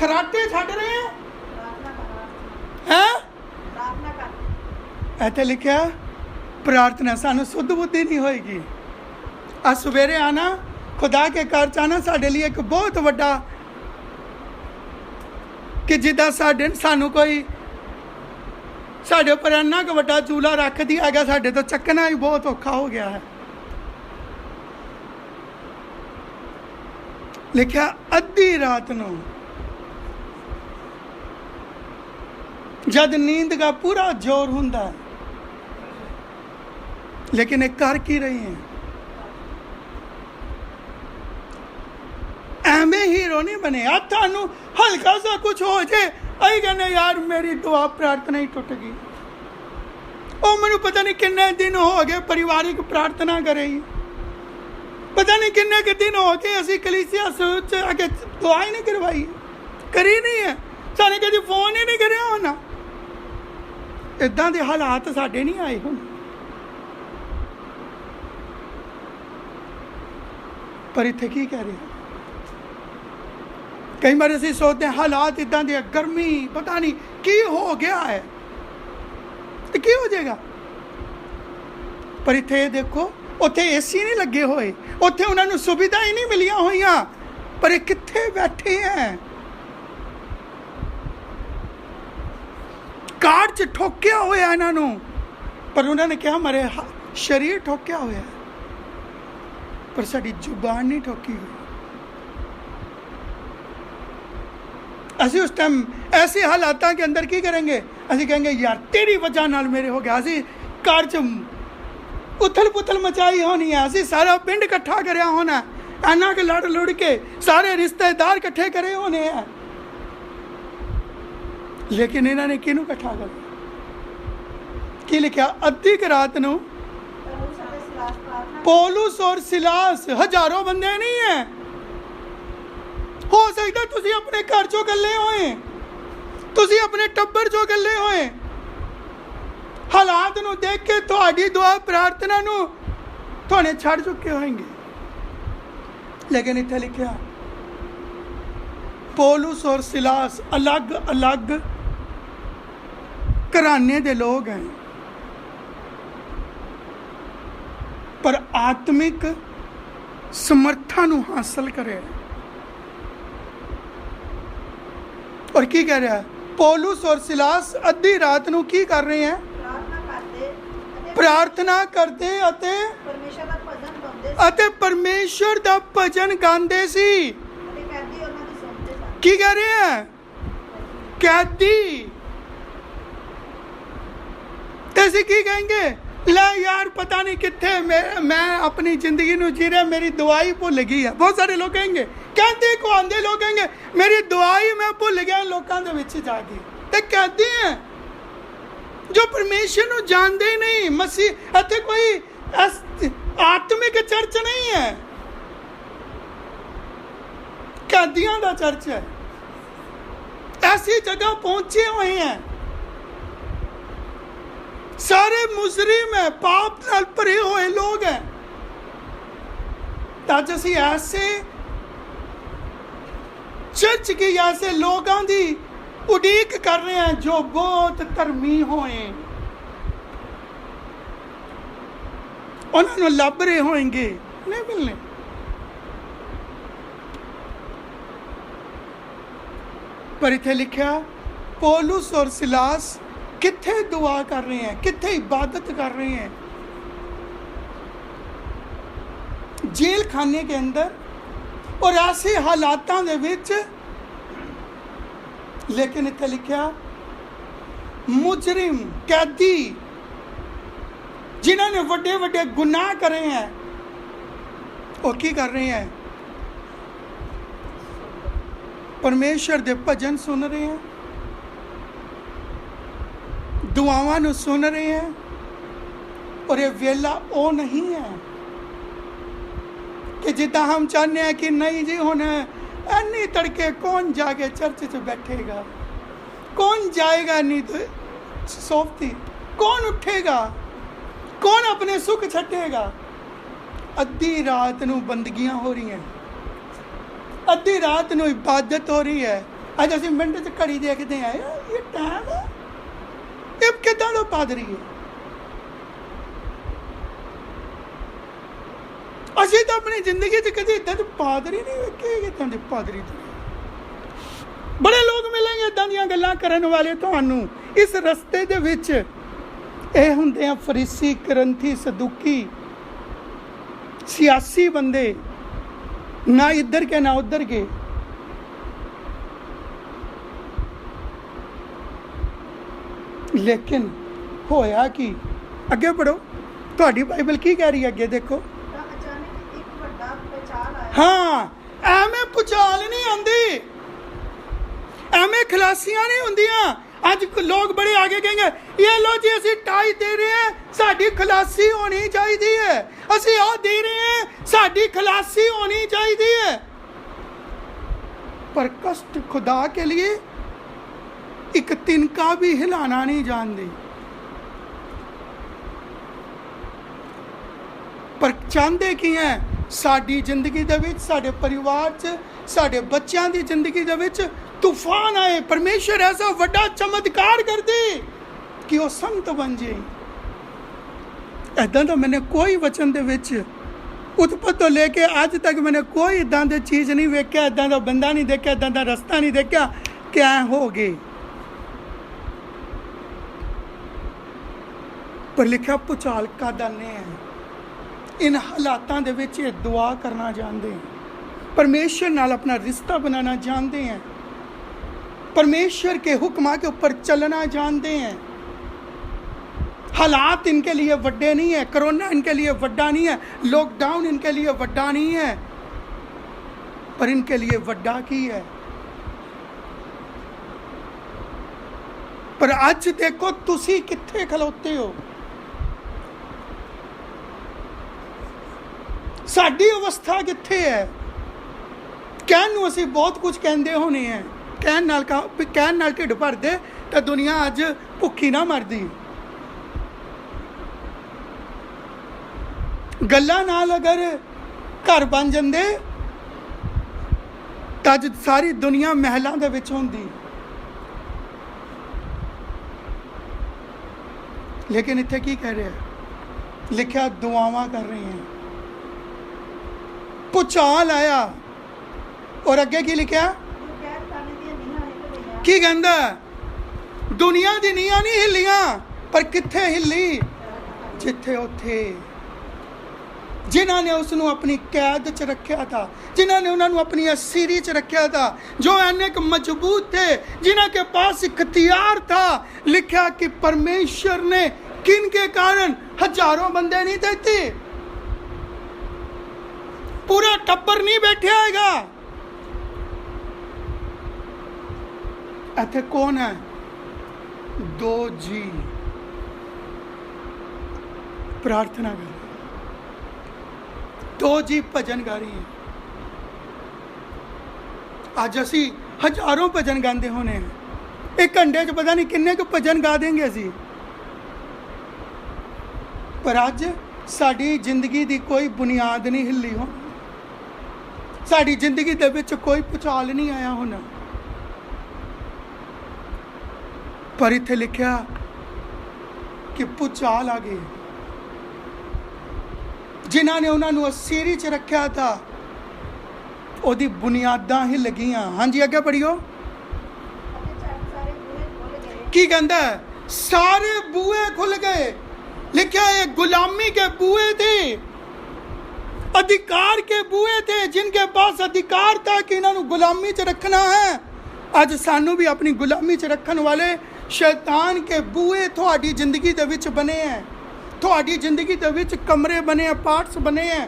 खराटे छड़ रहे हैं, इत्थे लिखा प्रार्थना। सानू शुद्ध बुद्धि नहीं होएगी। आज सवेरे आना, खुदा के घर च आना साडे लिए एक बहुत वड्डा, कि जिदा सानू कोई ਸਾਡੇ ਉੱਪਰ ਇੰਨਾ ਕੁ ਵੱਡਾ ਚੂਲਾ ਰੱਖ ਦਿਆ ਗਿਆ, ਸਾਡੇ ਤੋਂ ਚੱਕਣਾ ਹੀ ਬਹੁਤ ਔਖਾ ਹੋ ਗਿਆ ਹੈ। ਲਿਖਿਆ ਅੱਧੀ ਰਾਤ ਨੂੰ ਜਦ ਨੀਂਦ ਦਾ ਪੂਰਾ ਜ਼ੋਰ ਹੁੰਦਾ, ਲੇਕਿਨ ਇਹ ਕਰ ਕੀ ਰਹੇ ਹੈ? ਐਵੇਂ ਹੀਰੋ ਨਹੀਂ ਬਣੇ। ਆ ਤੁਹਾਨੂੰ ਹਲਕਾ ਸਾ ਕੁਝ ਹੋ ਜੇ ਅਸੀਂ ਕਹਿੰਦੇ ਯਾਰ ਮੇਰੀ ਦੁਆ ਪ੍ਰਾਰਥਨਾ ਹੀ ਟੁੱਟ ਗਈ। ਉਹ ਮੈਨੂੰ ਪਤਾ ਨਹੀਂ ਕਿੰਨੇ ਦਿਨ ਹੋ ਗਏ ਪਰਿਵਾਰਿਕ ਪ੍ਰਾਰਥਨਾ ਕਰੇ ਹੀ, ਪਤਾ ਨਹੀਂ ਕਿੰਨੇ ਕਿ ਦਿਨ ਹੋ ਗਏ ਅਸੀਂ ਕਲੀਸਿਆ ਸੋਚ ਅਗੇ ਦੁਆ ਹੀ ਨਹੀਂ ਕਰਵਾਈ, ਕਰੀ ਨਹੀਂ ਹੈ, ਸਾਨੂੰ ਕਦੀ ਫੋਨ ਹੀ ਨਹੀਂ ਕਰਿਆ ਹੋਣਾ। ਇਦਾਂ ਦੇ ਹਾਲਾਤ ਸਾਡੇ ਨਹੀਂ ਆਏ ਹੁਣ, ਪਰ ਇੱਥੇ ਕੀ ਕਹਿ ਰਹੇ? ਕਈ ਵਾਰ ਅਸੀਂ ਸੋਚਦੇ ਹਾਂ ਹਾਲਾਤ ਇਦਾਂ ਦੇ, ਗਰਮੀ ਪਤਾ ਨਹੀਂ ਕੀ ਹੋ ਗਿਆ ਹੈ ਤੇ ਕੀ ਹੋ ਜਾਏਗਾ। ਪਰ ਇੱਥੇ ਦੇਖੋ, ਉੱਥੇ ਏਸੀ ਨਹੀਂ ਲੱਗੇ ਹੋਏ, ਉੱਥੇ ਉਹਨਾਂ ਨੂੰ ਸੁਵਿਧਾ ਹੀ ਨਹੀਂ ਮਿਲੀਆਂ ਹੋਈਆਂ, ਪਰ ਇਹ ਕਿੱਥੇ ਬੈਠੇ ਹੈ? ਕਾਰ 'ਚ ਠੋਕਿਆ ਹੋਇਆ ਇਹਨਾਂ ਨੂੰ, ਪਰ ਉਹਨਾਂ ਨੇ ਕਿਹਾ ਮਰੇ ਸਰੀਰ ਠੋਕਿਆ ਹੋਇਆ, ਪਰ ਸਾਡੀ ਜ਼ੁਬਾਨ ਨਹੀਂ ਠੋਕੀ ਹੋਈ। ਅਸੀਂ ਉਸ ਟਾइम ऐसे हालातों के अंदर की करेंगे? ਅਸੀਂ कहेंगे यार तेरी वजह नाल मेरे हो गया। ਅਸੀਂ कार च उथल पुथल मचाई होनी है, ਅਸੀਂ सारा पिंड इकट्ठा करिया होना, इन्ना के लड़ लुड़ के सारे रिश्तेदार इकट्ठे करे होने हैं, लेकिन इन्होंने किनू इकट्ठा कर की लिखा? अद्धी क रात नूं पौलुस और सिलास, हजारों बंदे नहीं है। हो सकता तुसी अपने घर चो गले होए, तुसी अपने टब्बर चो गले होए, हालात नूं देख के तुहाडी दुआ प्रार्थना नूं तुहाने छड़ चुके होंगे, लेकिन इत्थे लिखिया पौलुस और सिलास अलग अलग घराने दे लोग हैं, पर आत्मिक समर्था नूं हासिल करे। और की कह रहा है? पौलुस और सिलास अद्धी रात नूं की कर रहे हैं? प्रार्थना करते अते परमेश्वर दा भजन गांदे सी। की कह रहे हैं? कैदी। ते असीं की कहेंगे? ले यार पता नहीं कितने मैं अपनी जिंदगी नूं जी रहा, मेरी दुआई भुल गई है। बहुत सारे लोग कहेंगे, कहते को आंदे लोग कहेंगे मेरी दुआई मैं भुल गया लोगों के विच जाके। ते कहते हैं जो परमेश्वर नूं जानते ही नहीं। मसीह इत्थे कोई आत्मिक चर्च नहीं है, कैदियां दा चर्च है। ऐसी जगह पहुंचे हुए हैं, सारे मुजरिम है, पाप नाल भरे हुए लोग हैं। अज असीं ऐसे चर्च की, ऐसे लोगों की उड़ीक कर रहे हैं जो बहुत धर्मी होए, उन्होंने लभ रहे होंगे, नहीं मिलने। पर इत्थे लिखा पौलुस और सिलास कित्थे दुआ कर रहे हैं, कित्थे इबादत कर रहे हैं? जेल खाने के अंदर और ऐसे हालातों के विच। लेकिन इत्थे लिखा मुजरिम, कैदी, जिन्होंने वड्डे वड्डे गुनाह करे हैं, वो की कर रहे हैं? परमेश्वर दे भजन सुन रहे हैं, दुआवां नूं सुन रहे हैं। और ये वेला वो नहीं है कि जिदा हम चाहते हैं कि नहीं जी हुण इन्नी तड़के कौन जाके चर्च च बैठेगा, कौन जाएगा, नहीं तो सोफती कौन उठेगा, कौन अपने सुख छड्डेगा। अद्धी रात नूं बंदगियां हो रही हैं, अद्धी रात नूं इबादत हो रही है। अज असीं मिंट च घड़ी देखते हैं, ये टाइम है, ये किदां दा पादरी है। असीं तो अपनी जिंदगी च कभी इदां दे पादरी नहीं वेखे, इदां दे पादरी बड़े लोग मिलेंगे इदां दियां गल्लां करन वाले तुहानूं। इस रस्ते दे विच ਇਹ ਹੁੰਦੇ ਆ ਫਰੀਸੀ, ਕਰੰਥੀ, सदूकी, सियासी बंदे, ना इधर के ना उधर के। लेकिन होया कि अगे पढ़ो, ਤੁਹਾਡੀ ਬਾਈਬਲ ਕੀ ਕਹਿ ਰਹੀ ਹੈ ਅੱਗੇ ਦੇਖੋ। ਤਾਂ ਅਚਾਨਕ ਇੱਕ ਵੱਡਾ ਭੂਚਾਲ ਆਇਆ। ਹਾਂ, ਐਵੇਂ ਭੂਚਾਲ ਨਹੀਂ ਆਉਂਦੀ, ਐਵੇਂ ਖਲਾਸੀਆਂ ਨਹੀਂ ਹੁੰਦੀਆਂ। ਅੱਜ ਲੋग बड़े आगे कहेंगे ये लो जी ਅਸੀਂ टाई दे रहे हैं, ਸਾਡੀ ਖਲਾਸੀ होनी चाहिए है, ਅਸੀਂ ਆ दे रहे हैं, ਸਾਡੀ ਖਲਾਸੀ होनी चाहिए है। पर कष्ट खुदा के लिए एक तिनका भी हिलाना नहीं जानते। पर चाहते की है साडी जिंदगी दे विच, साडे परिवार च, साडे बच्चों की जिंदगी दे विच तूफान आए। परमेश्वर ऐसा वड्डा चमत्कार कर दे कि वह संत बन जाए। ऐदा तो मैंने कोई वचन दे विच उत्पत्ति तो लेके अज तक मैंने कोई इदा दी चीज़ नहीं वेख्या, इदा दा बंदा नहीं देखा, इदा दा रस्ता नहीं देखा क्या हो गए। पर लिखा भूचाल कद आने हैं। इन हालातों दे विच दुआ करना जानते हैं, परमेश्वर नाल अपना रिश्ता बनाना जानते हैं, परमेश्वर के हुक्म के ऊपर चलना जानते हैं। हालात इनके लिए वड्डे नहीं है, कोरोना इनके लिए वड्डा नहीं है, लॉकडाउन इनके लिए वड्डा नहीं है, पर इनके लिए वड्डा की है। पर आज देखो तुसी कित्थे खलोते हो, साडी अवस्था कित्थे है। कहन नूं असीं बहुत कुछ कहंदे होने हैं, कहन नाल ढिड भरदे ते दुनिया अज भुखी ना मरदी। गल्लां नाल अगर घर बन जांदे तां अज सारी दुनिया महलां दे विच होंदी। लेकिन इत्थे की कह रहे हैं, लिखिया दुआवां कर रहे हैं। भूचाल आया और अगे की लिखिया, की कहंदा दुनिया दी नीआं नहीं हिलियां, पर कित्थे हिली, जिथे उथे जिन्हां ने उसनूं अपनी कैद च रखिया था, जिन्हां ने उन्होंने अपनी असीरी च रखिया था, जो अनेक मजबूत थे, जिन्हां के पास इख्तियार था। लिखा कि परमेश्वर ने किन के कारण हजारों बंदे नहीं देते, पूरा टब्बर नहीं बैठा हैगा। इत्थे कौन है, दो जी प्रार्थना कर रहे, दो जी भजन गा रही है। अज असी हजारों भजन गाते होने हैं, एक घंटे च पता नहीं किन्ने को भजन गा देंगे असी, पर अज साड़ी जिंदगी की कोई बुनियाद नहीं हिली हो, साड़ी जिंदगी दे विच कोई भूचाल नहीं आया होना। पर इत्थे लिखा कि भूचाल आ गए, जिन्हों ने उन्होंने असीरी च रखा था ओदी बुनियादां ही लगियां। हाँ जी अगे पढ़ियो, की कहंदा है, सारे बूहे खुल गए। लिखा है गुलामी के बूहे थे, अधिकार के बूहे थे, जिनके पास अधिकार था कि इन्होंने गुलामी च रखना है। अज सानू भी अपनी गुलामी च रखने वाले शैतान के बूहे थोड़ी जिंदगी दे विच बने हैं, थोड़ी जिंदगी दे विच कमरे बने हैं, पार्ट्स बने हैं।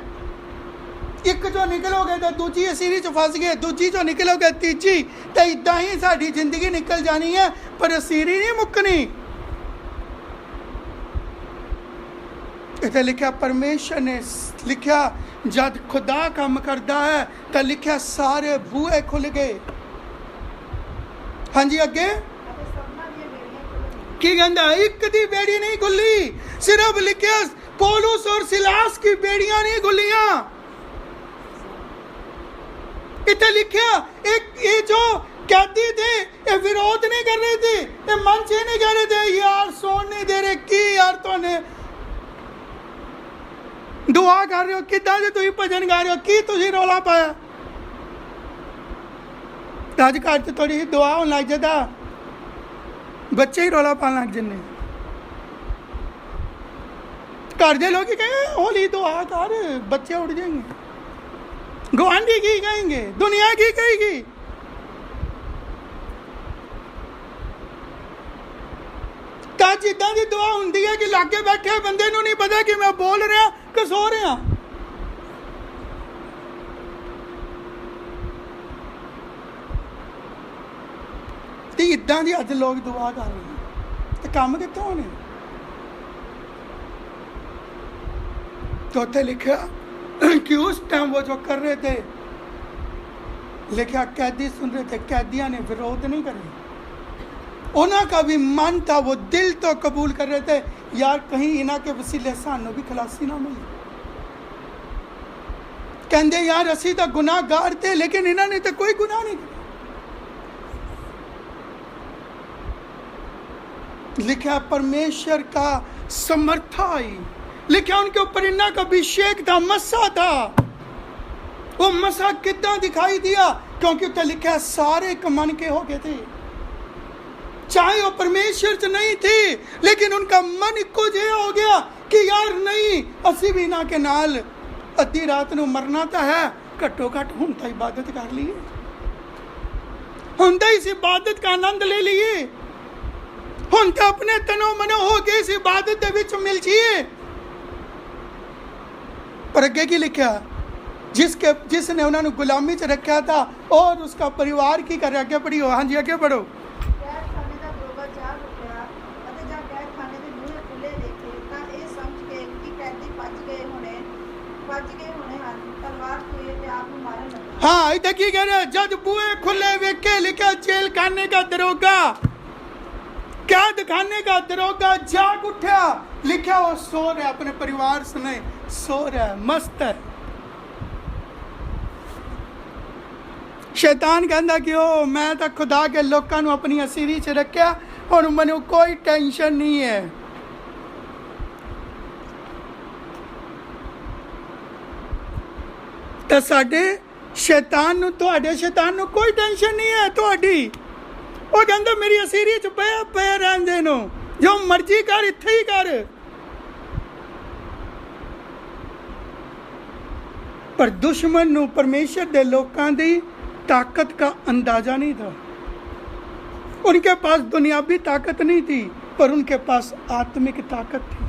एक जो निकलोगे तो दूजी असीरी च फस गए, दूजी जो निकलोगे तीजी, तो इदा ही साड़ी जिंदगी निकल जानी है, पर असीरी नहीं मुकनी। इत्थे लिखा परमेश्वर ने लिखा जब खुदा काम करता है तो लिखा सारे बूहे खुल गए। हाँ जी अगे की कहंदा, एक दी बेड़ी नहीं खुली, सिर्फ लिखा पौलुस और सिलास की बेड़ियां नहीं खुलियां। इत्थे लिखा एक ये जो कैदी थे ये विरोध नहीं कर रहे थे, ये मंच ही नहीं कर रहे थे, यार सोन नहीं दे रहे की यार तुहाने दुआ कर रहे हो, किदा जे तुसीं भजन गा रहे हो, की तुसीं रौला पाया। अज घर च थोड़ी दुआ होने लग जाता, बच्चे ही रौला पान लग जन्ने। घर के लोग कहेंगे होली तो आ कर, बच्चे उड़ जाएंगे। गुआंढी की कहेंगे, दुनिया की कहेगी। जिदा की दुआ होंगी है कि लागे बैठे बंदे नूं नहीं पता कि मैं बोल रहा कि सो रहा। तो इदा की अज लोग दुआ कर रहे हैं, तो काम कितों होने। तो उत्थे लिखा कि उस टाइम वो जो कर रहे थे, लिखा कैदी सुन रहे थे, कैदियों ने विरोध नहीं करे। उनका भी मन था, वो दिल तो कबूल कर रहे थे, यार कहीं इन्हों के वसीले सानू भी खलासी ना मिले। कहते यार असी तो गुनाहगार थे, लेकिन इन्होंने तो कोई गुनाह नहीं किया। लिखा परमेश्वर का समर्थ आई, लिखा उनके ऊपर इन्ना का अभिषेक था, मसा था। वो मसा कितना दिखाई दिया, क्योंकि उत्ते लिखा सारे कमन के हो गए थे। चाहे वो परमेश्वर च नहीं थी, लेकिन उनका मन इको जिहा हो गया कि यार नहीं, असी भी इन्हां के नाल अद्धी रात नूं मरना तो है, घट्टो घट हुण तां इबादत कर लीए, हुण तां इस इबादत का आनंद ले लीए, हुण तां अपने तनो मनो हो के इस इबादत दे विच मिल जाइए। पर अगे की लिखा, जिसने उन्होंने गुलामी च रखा था और उसका परिवार की कर। अगे पढ़ियो, हाँ जी अगे पढ़ो। हाँ इधर की कह रहे, जब बुए खुले वेखे, लिखा जेल खाने का दरोगा, कैद खाने का दरोगा जाग उठा। लिखा वो सो रहा, अपने परिवार सने सो रहा है, मस्त है। शैतान कहता कि ओ मैं तो खुदा के लोगों को अपनी असीरी च रखा, हुण मैनूं कोई टेंशन नहीं है। तो साडे शैतान नूं, तुहाडे शैतान नूं कोई टेंशन नहीं है तुहाडी। वो कहंदा मेरी असीरी च पिया रहन दे नो, जो मर्जी कर इत्थे ही कर। पर दुश्मन नूं परमेश्वर दे लोकां दी ताकत का अंदाजा नहीं था। उनके पास दुनियावी ताकत नहीं थी, पर उनके पास आत्मिक ताकत थी।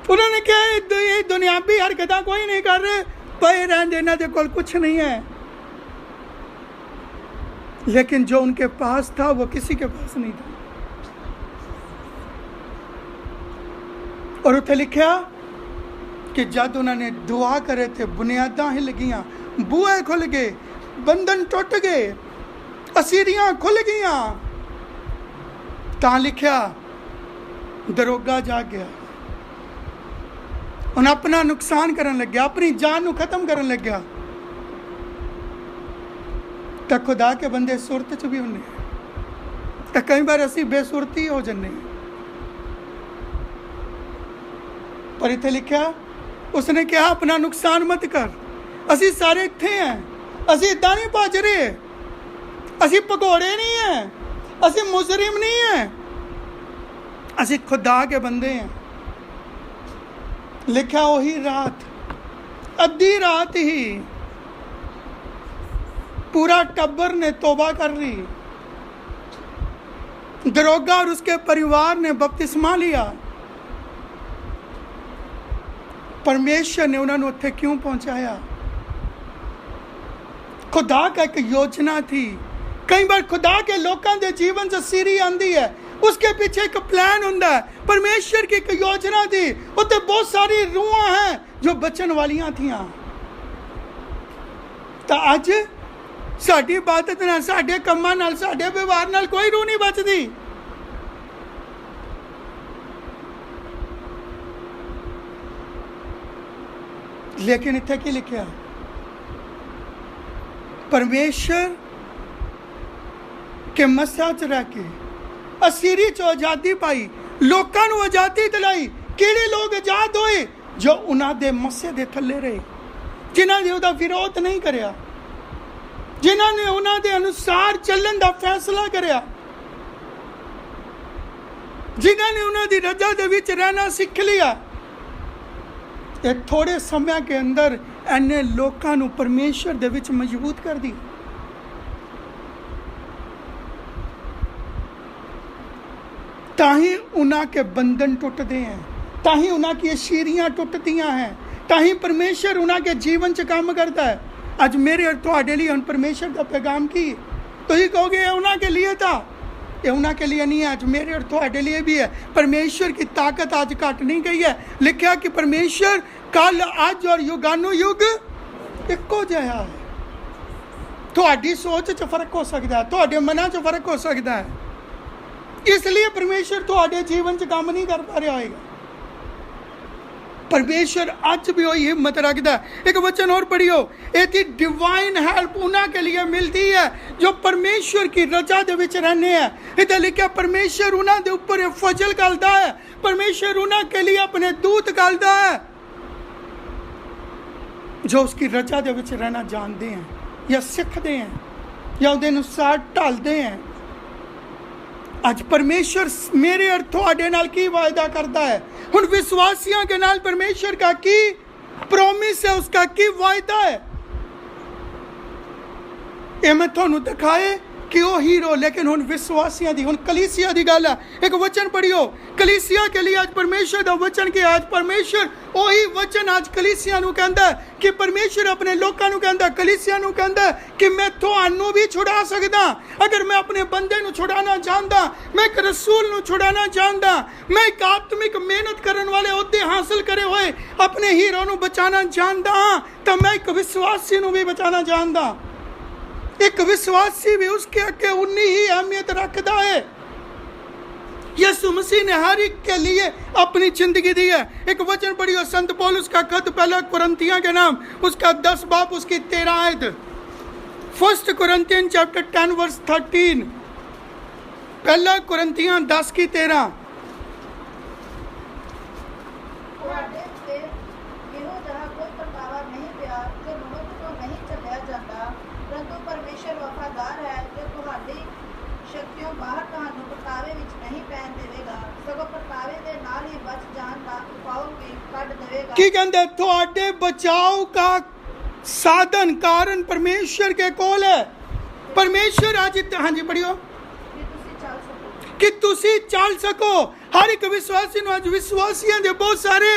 उन्होंने कहा ये दुनियावी हरकतां कोई नहीं कर रहे, पे रहन देना दे कोल कुछ नहीं है। लेकिन जो उनके पास था वो किसी के पास नहीं था। और उत्थे लिखा कि जब उन्होंने दुआ करे थे, बुनियादा हिल गईयां, बूहे खुल गए, बंधन टुट गए, असीरियां खुल गईयां, तां लिखा दरोगा जाग गया। उन अपना नुकसान करन लग गया, अपनी जान नूं खत्म करन लग गया। तो खुदा के बंदे सुरत च भी होने, तो कई बार असी बेसुरती हो जन्ने। पर इत्थे लिखा, उसने कहा अपना नुकसान मत कर। असी सारे इत्थे हैं, असी इदां नहीं भज रहे, असी भगोड़े नहीं हैं, असी मुजरिम नहीं हैं, असी खुदा के बंदे हैं। लिखा वही रात, अद्धी रात ही पूरा टब्बर ने तौबा कर ली। दरोगा और उसके परिवार ने बपतिस्मा लिया। परमेश्वर ने उन्होंने उत्थे क्यों पहुंचाया? खुदा का एक योजना थी। कई बार खुदा के लोगों के जीवन से सीरी आंदी है, उसके पीछे एक प्लान होता है। परमेश्वर की एक योजना थी, उत्ते बहुत सारी रूहां हैं जो बचन वालियां थियां। तो अज साडी इबादत नाल, साडे कम्मां नाल, साडे व्यवहार नाल कोई रूह नहीं बचदी। लेकिन इत्थे की लिखा, परमेश्वर के मसा च रह के असीरी चो आजादी पाई, लोकां नूं आजादी दिलाई। किहड़े लोग आजाद होए? जो उन्हां दे मसे दे थल्ले रहे, जिन्हां ने उहदा विरोध नहीं करिया, ਜਿਨ੍ਹਾਂ ਨੇ ਉਹਨਾਂ ਦੇ ਅਨੁਸਾਰ ਚੱਲਣ ਦਾ ਫੈਸਲਾ ਕਰਿਆ, ਜਿਨ੍ਹਾਂ ਨੇ ਉਹਨਾਂ ਦੀ ਰਜ਼ਾ ਦੇ ਵਿੱਚ ਰਹਿਣਾ ਸਿੱਖ ਲਿਆ। ਇਹ ਥੋੜੇ ਸਮੇਂ ਕੇ ਅੰਦਰ ਐਨੇ ਲੋਕਾਂ ਨੂੰ ਪਰਮੇਸ਼ਰ ਦੇ ਵਿੱਚ ਮਜ਼ਬੂਤ ਕਰ ਦੀ। ताही उन्हां के बंधन टुटते हैं, ताही उन्हां की शीरियां टुटदियां हैं, ताही परमेश्वर उन्हां के जीवन च काम करता है। अज मेरे और तुहाडे लिए हुण परमेश्वर का पैगाम की तुसीं कहोगे ये उन्हां के लिए था, ये उन्हां के लिए नहीं है, आज मेरे और तुहाडे लिए भी है। परमेश्वर की ताकत आज घट नहीं गई है। लिखा कि परमेश्वर कल अज और युगानु युग इक्को जिहा है। तुहाडी सोच च फर्क हो सकता है, तुहाडे मनां च फर्क हो सकता है, इसलिए परमेश्वर तुहाडे जीवन च काम नहीं कर पा रहा होगा। परमेश्वर अज भी वही हिम्मत रखता है। एक वचन और पढ़ियो, ये डिवाइन हेल्प उन्हां के लिए मिलती है जो परमेश्वर की रजा दे विच रहने हैं। इधर लिखा परमेश्वर उन्हां दे ऊपर फजल करता है, परमेश्वर उन्हां के लिए अपने दूत करता है जो उसकी रजा दे विच रहना जानते हैं या सीखते हैं या उहदे अनुसार ढलते हैं। आज परमेश्वर मेरे और तुहाडे नाल की वायदा करता है, हुण विश्वासियों के नाल परमेश्वर का की प्रॉमिस है, उसका की वायदा है, ये मैं तुहानू दिखाए कि वो हीरो। लेकिन हुण विश्वासियों दी, हुण कलीसिया दी गल है। एक वचन पढ़ियो कलीसिया के लिए, आज परमेश्वर का वचन के आज परमेश्वर वही वचन आज कलीसिया नू कहंदा है कि परमेश्वर अपने लोकां नू कहंदा, कलीसिया नू कहंदा कि मैं तुहानू भी छुड़ा सकदा। अगर मैं अपने बंदे नू छुड़ाना चाहता, मैं एक रसूल नू छुड़ाना चाहता, मैं एक आत्मिक मेहनत करने वाले ओहदे हासिल करे हुए अपने हीरो नू बचाना चाहता हाँ, तो मैं एक विश्वासी नू भी बचाना चाहता। एक विश्वासी भी उसके आगे उन्नी ही अहमियत रखता है। यीशु मसीह ने हर एक के लिए अपनी जिंदगी दी है। एक वचन पढ़ियो संत पौलुस का खत पहला कुरिन्थियों के नाम, उसका 10 बाब उसकी 13 आयत। 1 Corinthians chapter 10 verse 13, पहला कुरिन्थियों 10 की 13। ਤੁਹਾਡੇ ਤੇ ਇਹੋ ਜਿਹਾ ਕੋਈ ਪ੍ਰਗਟਾਵਾ ਨਹੀਂ ਪਿਆ ਜੋ ਮਨੁੱਖ ਤੋਂ ਨਹੀਂ ਚੱਲਿਆ ਜਾਂਦਾ, ਪਰੰਤु परमेश्वर वफादार है जो ਤੁਹਾਡੀ ਸ਼ਕਤੀਓਂ ਬਾਹਰ ਤੁਹਾਨੂੰ ਪ੍ਰਗਟਾਵੇ ਵਿੱਚ ਨਹੀਂ ਪੈਣ ਦੇਵੇਗਾ, ਸਗੋਂ ਪ੍ਰਗਟਾਵੇ ਦੇ ਨਾਲ ਹੀ ਬਚ ਜਾਣ ਦਾ ਉਪਾਅ ਵੀ ਕੱਢ ਦੇਵੇਗਾ। ਕੀ ਕਹਿੰਦੇ ਤੁਹਾਡੇ ਬਚਾਓ का साधन कारण परमेश्वर के कोल है। परमेश्वर आज हाँ जी पढ़ियो कि तुसी चल सको। हर एक विश्वासी नूं, आज विश्वासियों के बहुत सारे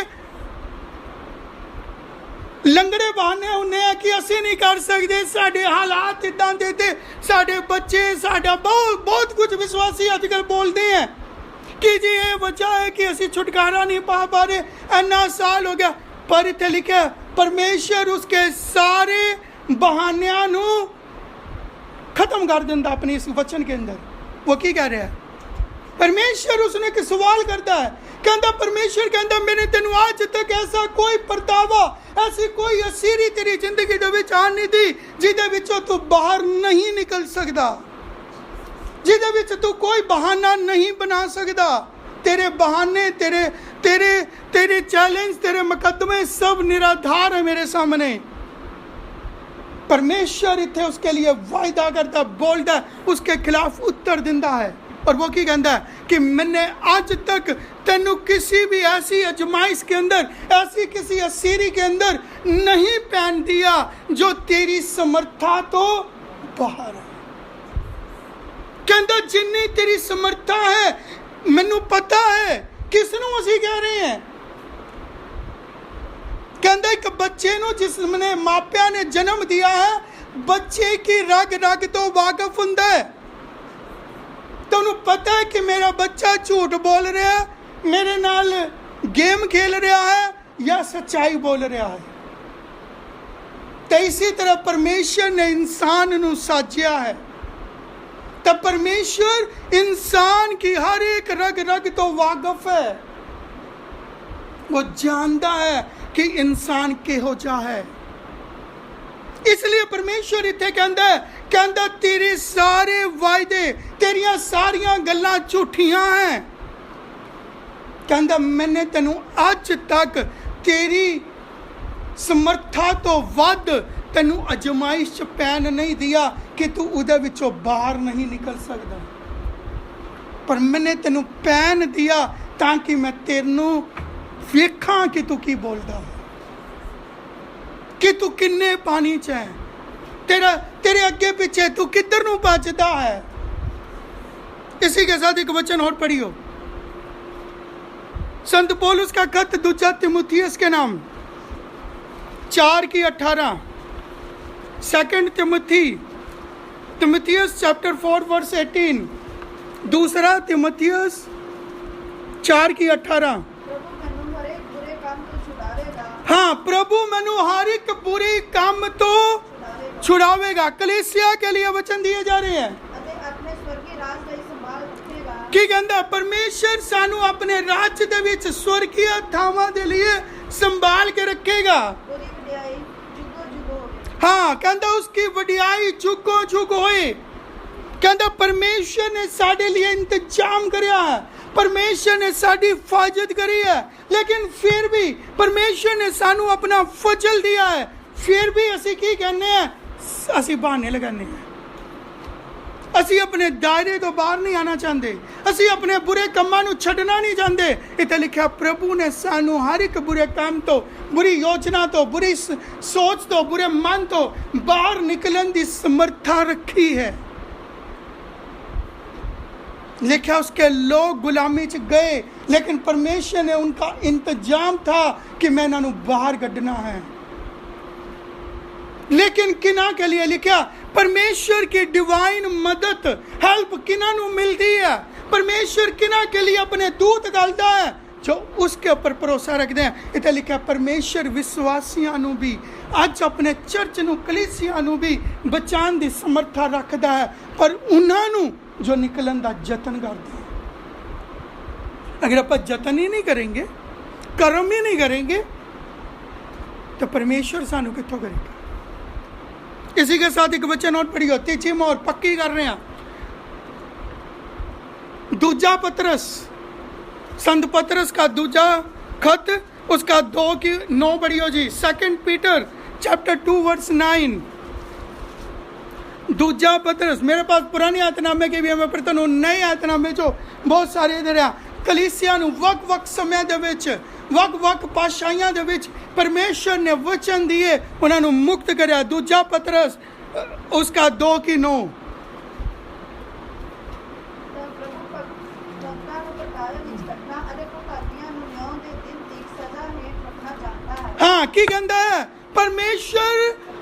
लंगड़े बहाने होने हैं कि असी नहीं कर सकते, साडे हालात इदां दे ते साडे बच्चे साडा बहुत कुछ विश्वासी अजकल बोलते हैं कि जी ये वजह है कि असी छुटकारा नहीं पा रहे, इन्ना साल हो गया। पर इत्थे लिखा परमेश्वर उसके सारे बहानियां नू खत्म कर दिंदा अपने इस वचन के अंदर। वो की कह रहा है? परमेश्वर उसने एक सवाल करता है, कहता परमेश्वर कहता मैंने तेनू आज तक ऐसा कोई परतावा, ऐसी कोई असीरी तेरी जिंदगी दे विच आन नहीं दी जिहदे विचों तू बाहर नहीं निकल सकदा, जिहदे विच तू कोई बहाना नहीं बना सकदा। तेरे बहाने, तेरे तेरे तेरे चैलेंज, तेरे मुकदमे सब निराधार है मेरे सामने। परमेश्वर इत्थे उसके लिए वायदा करता, बोलता, उसके खिलाफ उत्तर दिंदा है। और वो की कहता है कि मैंने आज तक तेनू किसी भी ऐसी अजमाइश के अंदर, ऐसी किसी असीरी के अंदर नहीं पहन दिया जो तेरी समर्था तो बाहर है। कहता जिन्नी तेरी समर्था है मैनू पता है। किसनू असी कह रहे हैं? कहता एक बच्चे नू जिसने मापिया ने जन्म दिया है, बच्चे की रग रग तो वाकफ हुंदा है। तो उन्हें पता है कि मेरा बच्चा झूठ बोल रहा है, मेरे नाल गेम खेल रहा है या सच्चाई बोल रहा है। तो इसी तरह परमेश्वर ने इंसान नू साजिया है। तब परमेश्वर इंसान की हर एक रग रग तो वाकफ है। वो जानता है कि इंसान किहो जा है। इसलिए परमेश्वर इत्थे कहंदा है, कहंदा तेरे सारे वायदे, तेरियां सारियां गल्लां झूठियां हैं। कहंदा मैंने तेनू अज तक तेरी समर्था तो वध, ਤੈਨੂੰ ਅਜਮਾਇਸ਼ 'ਚ ਪੈਣ ਨਹੀਂ ਦਿਆ ਕਿ ਤੂੰ ਉਹਦੇ ਵਿੱਚੋਂ ਬਾਹਰ ਨਹੀਂ ਨਿਕਲ ਸਕਦਾ, ਪਰ ਮੈਨੇ ਤੈਨੂੰ ਪੈਣ ਦਿਆ ਤਾਂ ਕਿ ਮੈਂ ਤੈਨੂੰ ਵੇਖਾਂ ਕਿ ਤੂੰ ਕੀ ਬੋਲਦਾ ਹੈ, ਕਿ ਤੂੰ ਕਿੰਨੇ ਪਾਣੀ 'ਚ ਹੈ, तेरे अगे पीछे तू किधर नू भजदा है। इसी के साथ एक वचन और पढ़ियो, संत पौलुस का खत दूसरा तिमुथियुस के नाम 4:18, सेकंड तिमुथियुस चैप्टर 4 वर्स 18, दूसरा तिमुथियुस 4:18। हाँ, प्रभु मैनू हर एक बुरी काम तो छुड़ावेगा। कलीसिया के लिए वचन दिए जा रहे हैं की कहता परमेश्वर सानू अपने राज्य दे विच स्वर्गीय थावां दे लिए संभाल के रखेगा। हाँ, कहता उसकी वडियाई जुगो जुग होए। कहता परमेश्वर ने साडे लिए इंतजाम करया है, परमेश्वर ने साडी हिफाजत करी है, लेकिन फिर भी परमेश्वर ने सानू अपना फजल दिया है, फिर भी असी की कहने हैं, असी बहाने लगाने हैं, असी अपने दायरे तो बाहर नहीं आना चाहते, असी अपने बुरे कामां नू छड्डना नहीं चाहते। इत्थे लिखा प्रभु ने सानू हर एक बुरे काम तो, बुरी योजना तो, बुरी सोच तो, बुरे मन तो बाहर निकलने की समर्था रखी है। लिखा उसके लोग गुलामी च गए, लेकिन परमेश्वर ने उनका इंतजाम था कि मैं इन्हां नू बाहर कढना है। लेकिन किना के लिए लिखा, परमेश्वर की डिवाइन मदद हेल्प किना नू मिलती है, परमेश्वर किना के लिए अपने दूत घालता है जो उसके ऊपर भरोसा रखते हैं। इतना लिखा परमेश्वर विश्वासियों नू भी अज अपने चर्च नू कलीसिया नू भी बचाने की समर्था रखता है, पर उन्होंने जो निकलन का जतन करते हैं। अगर आप जतन ही नहीं करेंगे, कर्म ही नहीं करेंगे, तो परमेश्वर सानू कित्थों करेगा। इसी के साथ एक वचन और पढ़ियो, तीसरी मोहर पक्की कर रहे हैं, दूजा पतरस, संत पतरस का दूजा खत उसका 2:9 पढ़ियो जी। 2 पीटर चैप्टर 2 वर्स 9। दूजा पतरस, मेरे पास पुरानी आयतनामे के भी हमें पढ़ता हूँ, नए आयतनामे जो बहुत सारे इधर आ कलीसिया नू वक समय दे विच, वक पाशाइयां दे विच परमेश्वर ने वचन दिए, उन्होंने मुक्त करया। दूजा पतरस उसका 2:9। हाँ, की कहता है परमेश्वर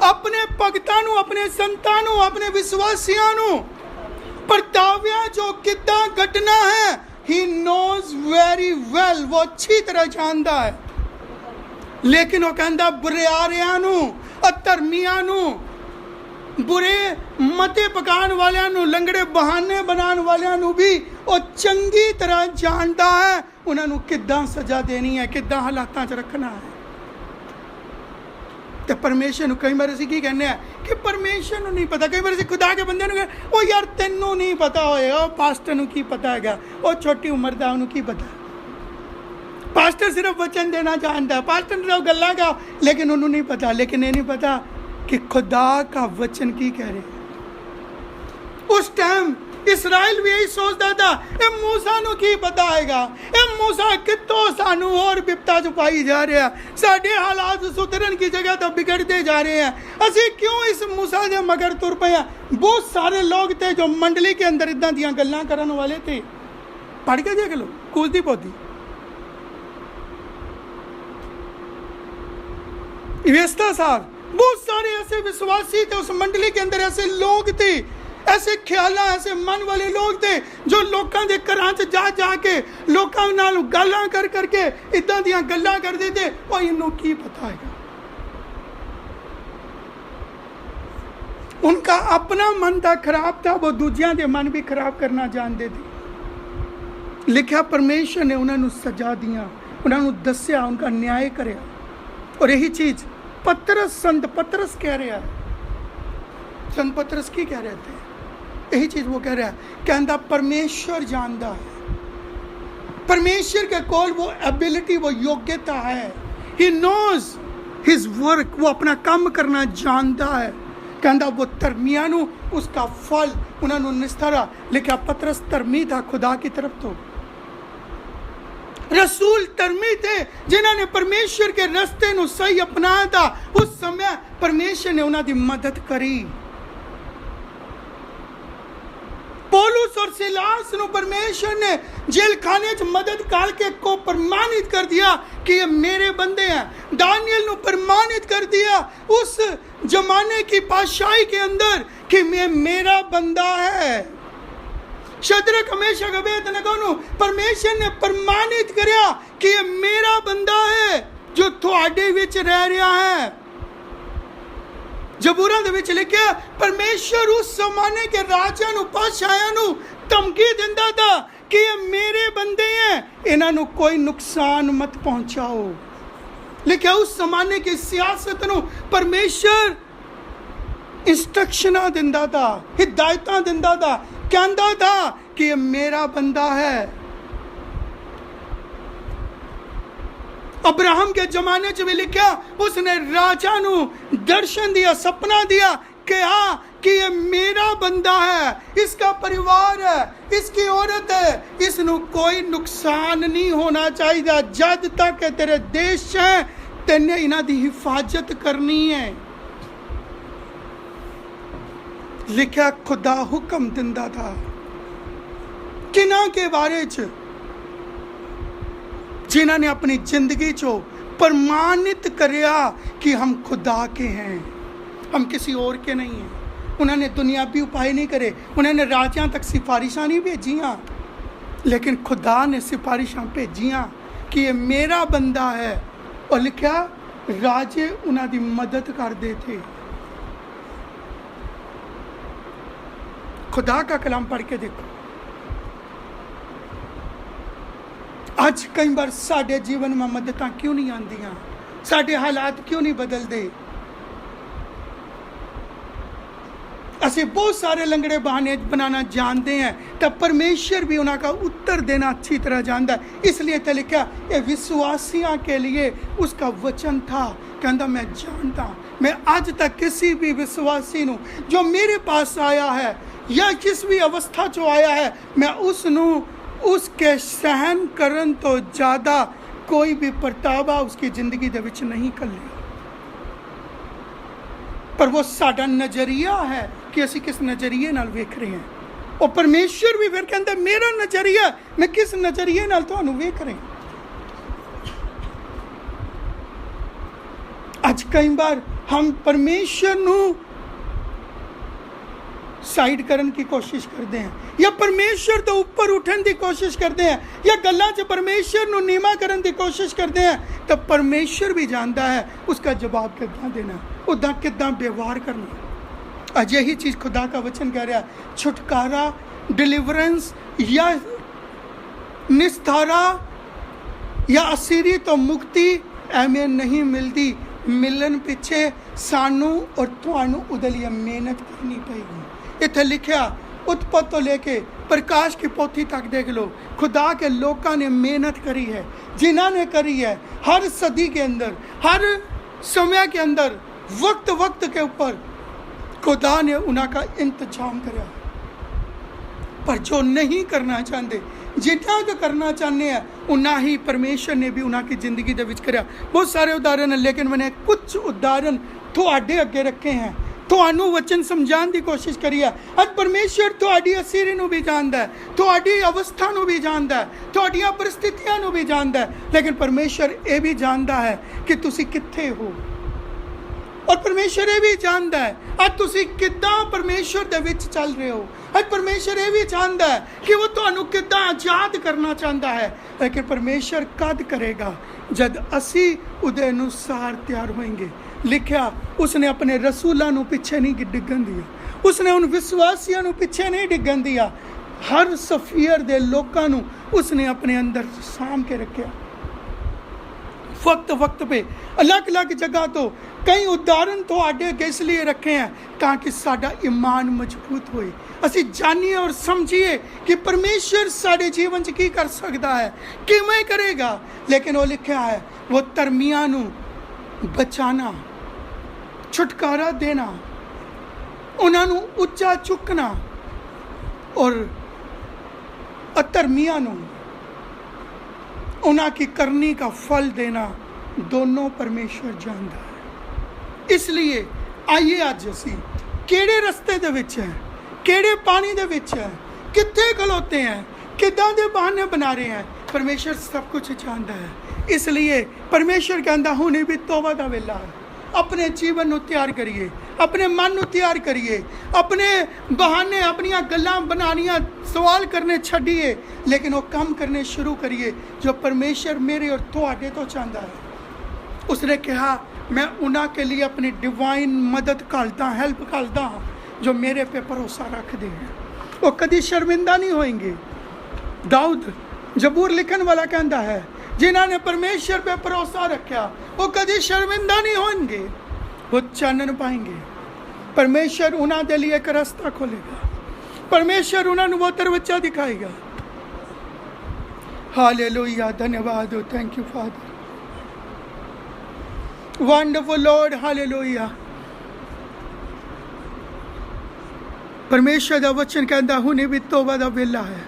अपने भगतां नू, अपने संतां नू, अपने विश्वासियां नू परताविया जो किद्दां कटना है, he knows very well, वो अच्छी तरह जानता है। लेकिन वो कहता बुरियारियां नू, अधर्मियां नू, बुरे मते पकाने वालियां नू, लंगड़े बहाने बनाने वालियां नू भी वो चंगी तरह जानता है, उन्होंने किद्दां सजा देनी है, किद्दां हालातां च रखना है। तो परमेश्वर नू कई बार असीं की कहने हैं कि परमेश्वर नू नहीं पता। कई बार असीं खुदा के बंदे नू कहने, ओ यार तैनू नहीं पता होएगा, पास्टर नू की पता हैगा, ओ छोटी उम्र दा उन्होंने की पता। पास्टर सिर्फ वचन देना जानता है, पास्टर सिर्फ गल्लां का, लेकिन उन्होंने नहीं पता। लेकिन ये नहीं पता कि खुदा का वचन की कह रहे हैं। उस टाइम इसराइल भी यही सोचता था, ए मूसा नू की पता हैगा, ए मूसा कितों सानू और विपता छुपाई जा रहा, साडे हालात सुधरन की जगह तो बिगड़ते जा रहे हैं, असी क्यों इस मूसा दे मगर तुर पे हैं। बहुत सारे लोग थे जो मंडली के अंदर इदां दियां गल्लां करन वाले थे, पढ़ के देख लो, कूलदी पोदी व्यवस्था सार। बहुत सारे ऐसे विश्वासी थे उस मंडली के अंदर, ऐसे लोग थे, ऐसे ख्याल, ऐसे मन वाले लोग थे जो लोगों के घरां च जा जाके लोगों नाल गल्लां कर करके इदां दियां गल्लां करदे थे, और इन्हों की पता है। उनका अपना मन था खराब था, वो दूजियां दे मन भी खराब करना जानते थे। लिखा परमेश्वर ने उन्होंने सजा दिया, उन्होंने दस्या, उनका न्याय करया। और यही चीज पतरस, संत पतरस कह रहा है। संत पतरस की कह रहे थे, यही चीज वो कह रहा है, कहता परमेश्वर जानता है, परमेश्वर के कोल वो एबिलिटी, वो योग्यता है। ही नोज हिज वर्क, वो अपना काम करना जानता है। कहता वो धर्मियां नू उसका फल उन्होंने निस्तारा। लिखा पतरस धर्मी था खुदा की तरफ तो। रसूल धर्मी थे जिन्होंने परमेश्वर के रस्ते नू सही अपनाया था। उस समय परमेश्वर ने उन्होंने मदद करी। पौलुस और सिलास नु परमेश्वर ने जेल खाने च मदद करके को प्रमाणित कर दिया कि ये मेरे बंदे हैं। दानियल नु प्रमाणित कर दिया उस जमाने की बादशाही के अंदर कि ये मेरा बंदा है। शद्रक मेशक अबेदनगो नु परमेश्वर ने प्रमाणित करिया कि ये मेरा बंदा है जो तुहाडे विच रह रहा है। जबूरा दे विच लिखिया परमेश्वर उस जमाने के राजा नु पातशाहां नु धमकी दिंदा था कि ये मेरे बंदे हैं, इन्हां नु कोई नुकसान मत पहुंचाओ। लिखिया उस जमाने की सियासत नु परमेश्वर इंस्ट्रक्शनां दिंदा था, हिदायतां दिंदा था, कहंदा था कि ये मेरा बंदा है। अब्राहम के जमाने च भी लिखा उसने राजा नु दर्शन दिया, सपना दिया, कहा कि ये मेरा बंदा है, इसका परिवार है, इसकी औरत है, इसनु कोई नुकसान नहीं होना चाहिए। जद तक तेरे देश है तेने इन्हां दी हिफाजत करनी है। लिखा खुदा हुक्म दिंदा था किना के बारे च जिन्हों ने अपनी जिंदगी चो प्रमाणित करिया कि हम खुदा के हैं, हम किसी और के नहीं हैं। उन्होंने दुनियावी उपाय नहीं करे, उन्होंने राजा तक सिफारिशां नहीं भेजियां, लेकिन खुदा ने सिफारिशां भेजियां कि ये मेरा बंदा है। और लिखा राजे उन्होंने मदद करते थे। खुदा का कलाम पढ़ के देखो। आज कई बार साडे जीवन में मददां क्यों नहीं आंदियां, साडे हालात क्यों नहीं बदलते। असी बहुत सारे लंगड़े बहाने बनाना जानते हैं, तब परमेश्वर भी उनका उत्तर देना अच्छी तरह जानता है। इसलिए तो लिखा ये विश्वासियों के लिए उसका वचन था। कहता मैं जानता, मैं आज तक किसी भी विश्वासी नू जो मेरे पास आया है या किस भी अवस्था चो आया है, मैं उसके सहन करन तो ज़्यादा कोई भी परतावा उसकी जिंदगी दे विच नहीं कर लिया। पर वो साडा नजरिया है कि असी किस नजरिए नाल वेख रहे हैं। और परमेश्वर भी फिर कहता मेरा नजरिया, मैं किस नजरिए नाल तुहानू वेख रहे हैं। आज कई बार हम परमेश्वर नू साइड करन की कोशिश करते हैं, या परमेश्वर तो ऊपर उठन की कोशिश करते हैं, या गल्लां च परमेश्वर नू नीमा करन की कोशिश करते हैं। तो परमेश्वर भी जानता है उसका जवाब कितना देना, उदा कितना व्यवहार करना। आज यही चीज़ खुदा का वचन कह रहा है। छुटकारा, डिलीवरेंस या निस्तारा या असीरी तो मुक्ति एवें नहीं मिलती। मिलन पिछे सानू और तुहानू उहदे लिए मेहनत करनी पएगी। इत्थे लिखा उत्पत्ति तो लेके प्रकाश की पोथी तक देख लो, खुदा के लोगों ने मेहनत करी है, जिन्होंने करी है। हर सदी के अंदर, हर समय के अंदर, वक्त वक्त के ऊपर खुदा ने उनका इंतजाम करा। पर जो नहीं करना चाहते, जितना को करना चाहते हैं, उन्ना ही परमेश्वर ने भी उनकी जिंदगी दे विच करा। बहुत सारे उदाहरण हैं, लेकिन मैंने कुछ उदाहरण तुहाडे अगे रखे हैं, तुहानू वचन समझाने की कोशिश करिए। आज परमेश्वर तुहाडी असीरी नू भी जानता है, तुहाडी अवस्था नू भी जानता है, तुहाडियां परिस्थितियां नू भी जानता है, लेकिन परमेश्वर ये भी जानता है कि तुसी कित्थे हो। और परमेश्वर ये भी जानता है आज तुसी किद्दां परमेश्वर दे विच चल रहे हो। आज परमेश्वर ये भी जानता है कि वो तुहानू किद्दां आजाद करना चाहता है, लेकिन परमेश्वर कद करेगा जब असी उहदे अनुसार तैयार होएंगे। लिखा उसने अपने रसूलों नू पिछे नहीं डिगन दिया, उसने उन विश्वासियों नू पिछे नहीं डिगन दिया। हर सफीयर दे लोकां नू उसने अपने अंदर साम के रखा। वक्त वक्त पे अलग अलग जगह तो कई उदाहरण तो आडे इसलिए रखे हैं ताकि साडा ईमान मजबूत होए, असी जानिए और समझिए कि परमेश्वर साडे जीवन च की कर सकता है, किवें करेगा। लेकिन वो लिखा है वो धर्मियां नू ਬਚਾਣਾ, ਛੁਟਕਾਰਾ ਦੇਣਾ, ਉਹਨਾਂ ਨੂੰ ਉੱਚਾ ਚੁੱਕਣਾ और अधर्मियों ਨੂੰ ਉਹਨਾਂ की करनी का फल देना, दोनों परमेश्वर जानता है। इसलिए आइए अज असी किहड़े रस्ते दे विच है, किहड़े पानी दे विच है, कित्थे खलोते हैं, किदां दे बहाने बना रहे हैं, परमेश्वर सब कुछ जानता है। इसलिए परमेश्वर कहता हुणे भी तौबा दा वेला है। अपने जीवन को तैयार करिए, अपने मन को तैयार करिए, अपने बहाने अपनियां गल्लां बनानियां सवाल करने छड्डिए, लेकिन वो काम करने शुरू करिए जो परमेश्वर मेरे और तुहाडे तो चाहता है। उसने कहा मैं उन्हां के लिए अपनी डिवाइन मदद घालदा, हेल्प घालदा जो मेरे पे भरोसा रखते हैं, वो कभी शर्मिंदा नहीं होएंगे। दाऊद जबूर लिखन वाला कहता है जिन्होंने परमेश्वर पे भरोसा रखा वो कभी शर्मिंदा नहीं होंगे, वो चानन पाएंगे। परमेश्वर उन्होंने लिए एक रास्ता खोलेगा, परमेश्वर उन्होंने वो दरवाजा दिखाएगा। हालेलुया, धन्यवाद, thank you father, wonderful Lord, hallelujah. परमेश्वर का वचन कहता हुणे भी तौबा दा वेला है।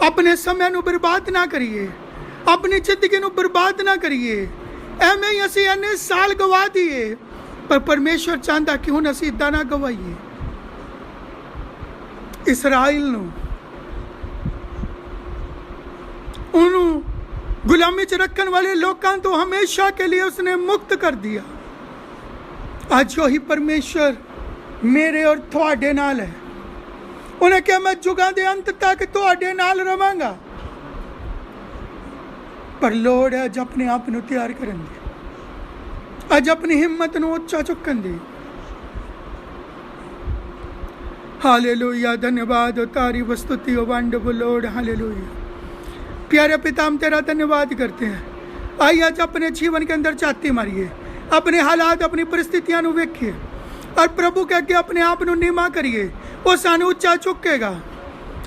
अपने समय को बर्बाद ना करिए, अपनी जिंदगी को बर्बाद ना करिए। एवें ही असी इन्ने साल गवा दिए, पर परमेश्वर चाहता कि हुण असी इदां ना गवाईए। इसराइल नूं उन्होंने गुलामी च रखने वाले लोगों तो हमेशा के लिए उसने मुक्त कर दिया। आज वही परमेश्वर मेरे और तुहाडे नाल है। उन्हें कहा मैं जुगां दे अंत तक तुहाडे नाल रवांगा, पर लोड़ है अज अपने आप को तैयार करन दी, अज अपनी हिम्मत को उच्चा चुकन दी। हालेलुया, धन्यवाद, तारी वस्तुति वंडरफुल लॉर्ड, हालेलुया। प्यारे पिता हम तेरा धन्यवाद करते हैं। आइए आज अपने जीवन के अंदर झाती मारिए, अपने हालात अपनी परिस्थितियों को वेखिए और प्रभु के अगे अपने आप को नीमा करिए। वो सानू उच्चा चुकेगा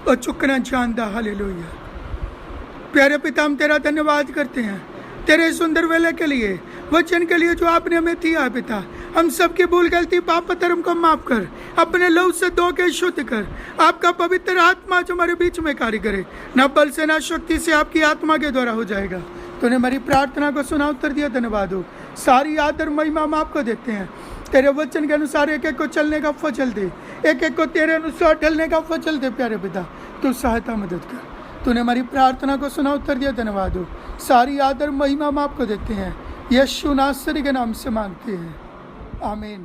और चुकना जानता। हालेलुया। प्यारे पिता हम तेरा धन्यवाद करते हैं तेरे सुंदर वेले के लिए, वचन के लिए जो आपने हमें दिया है। पिता हम सबकी भूल गलती पाप धर्म को माफ कर, अपने लहू से धो के शुद्ध कर। आपका पवित्र आत्मा जो हमारे बीच में कार्य करे, न बल से न शक्ति से, आपकी आत्मा के द्वारा हो जाएगा। तूने हमारी प्रार्थना को सुना, उत्तर दिया, धन्यवाद हो। सारी आदर महिमा हम आपको देते हैं। तेरे वचन के अनुसार एक एक को चलने का फजल दे, एक एक को तेरे अनुसार ढलने का फजल दे। प्यारे पिता तू सहायता मदद कर। तूने हमारी प्रार्थना को सुना, उत्तर दिया, धन्यवाद हो। सारी आदर महिमा हम आपको देते हैं, यीशु नासरी के नाम से मांगते हैं, आमीन।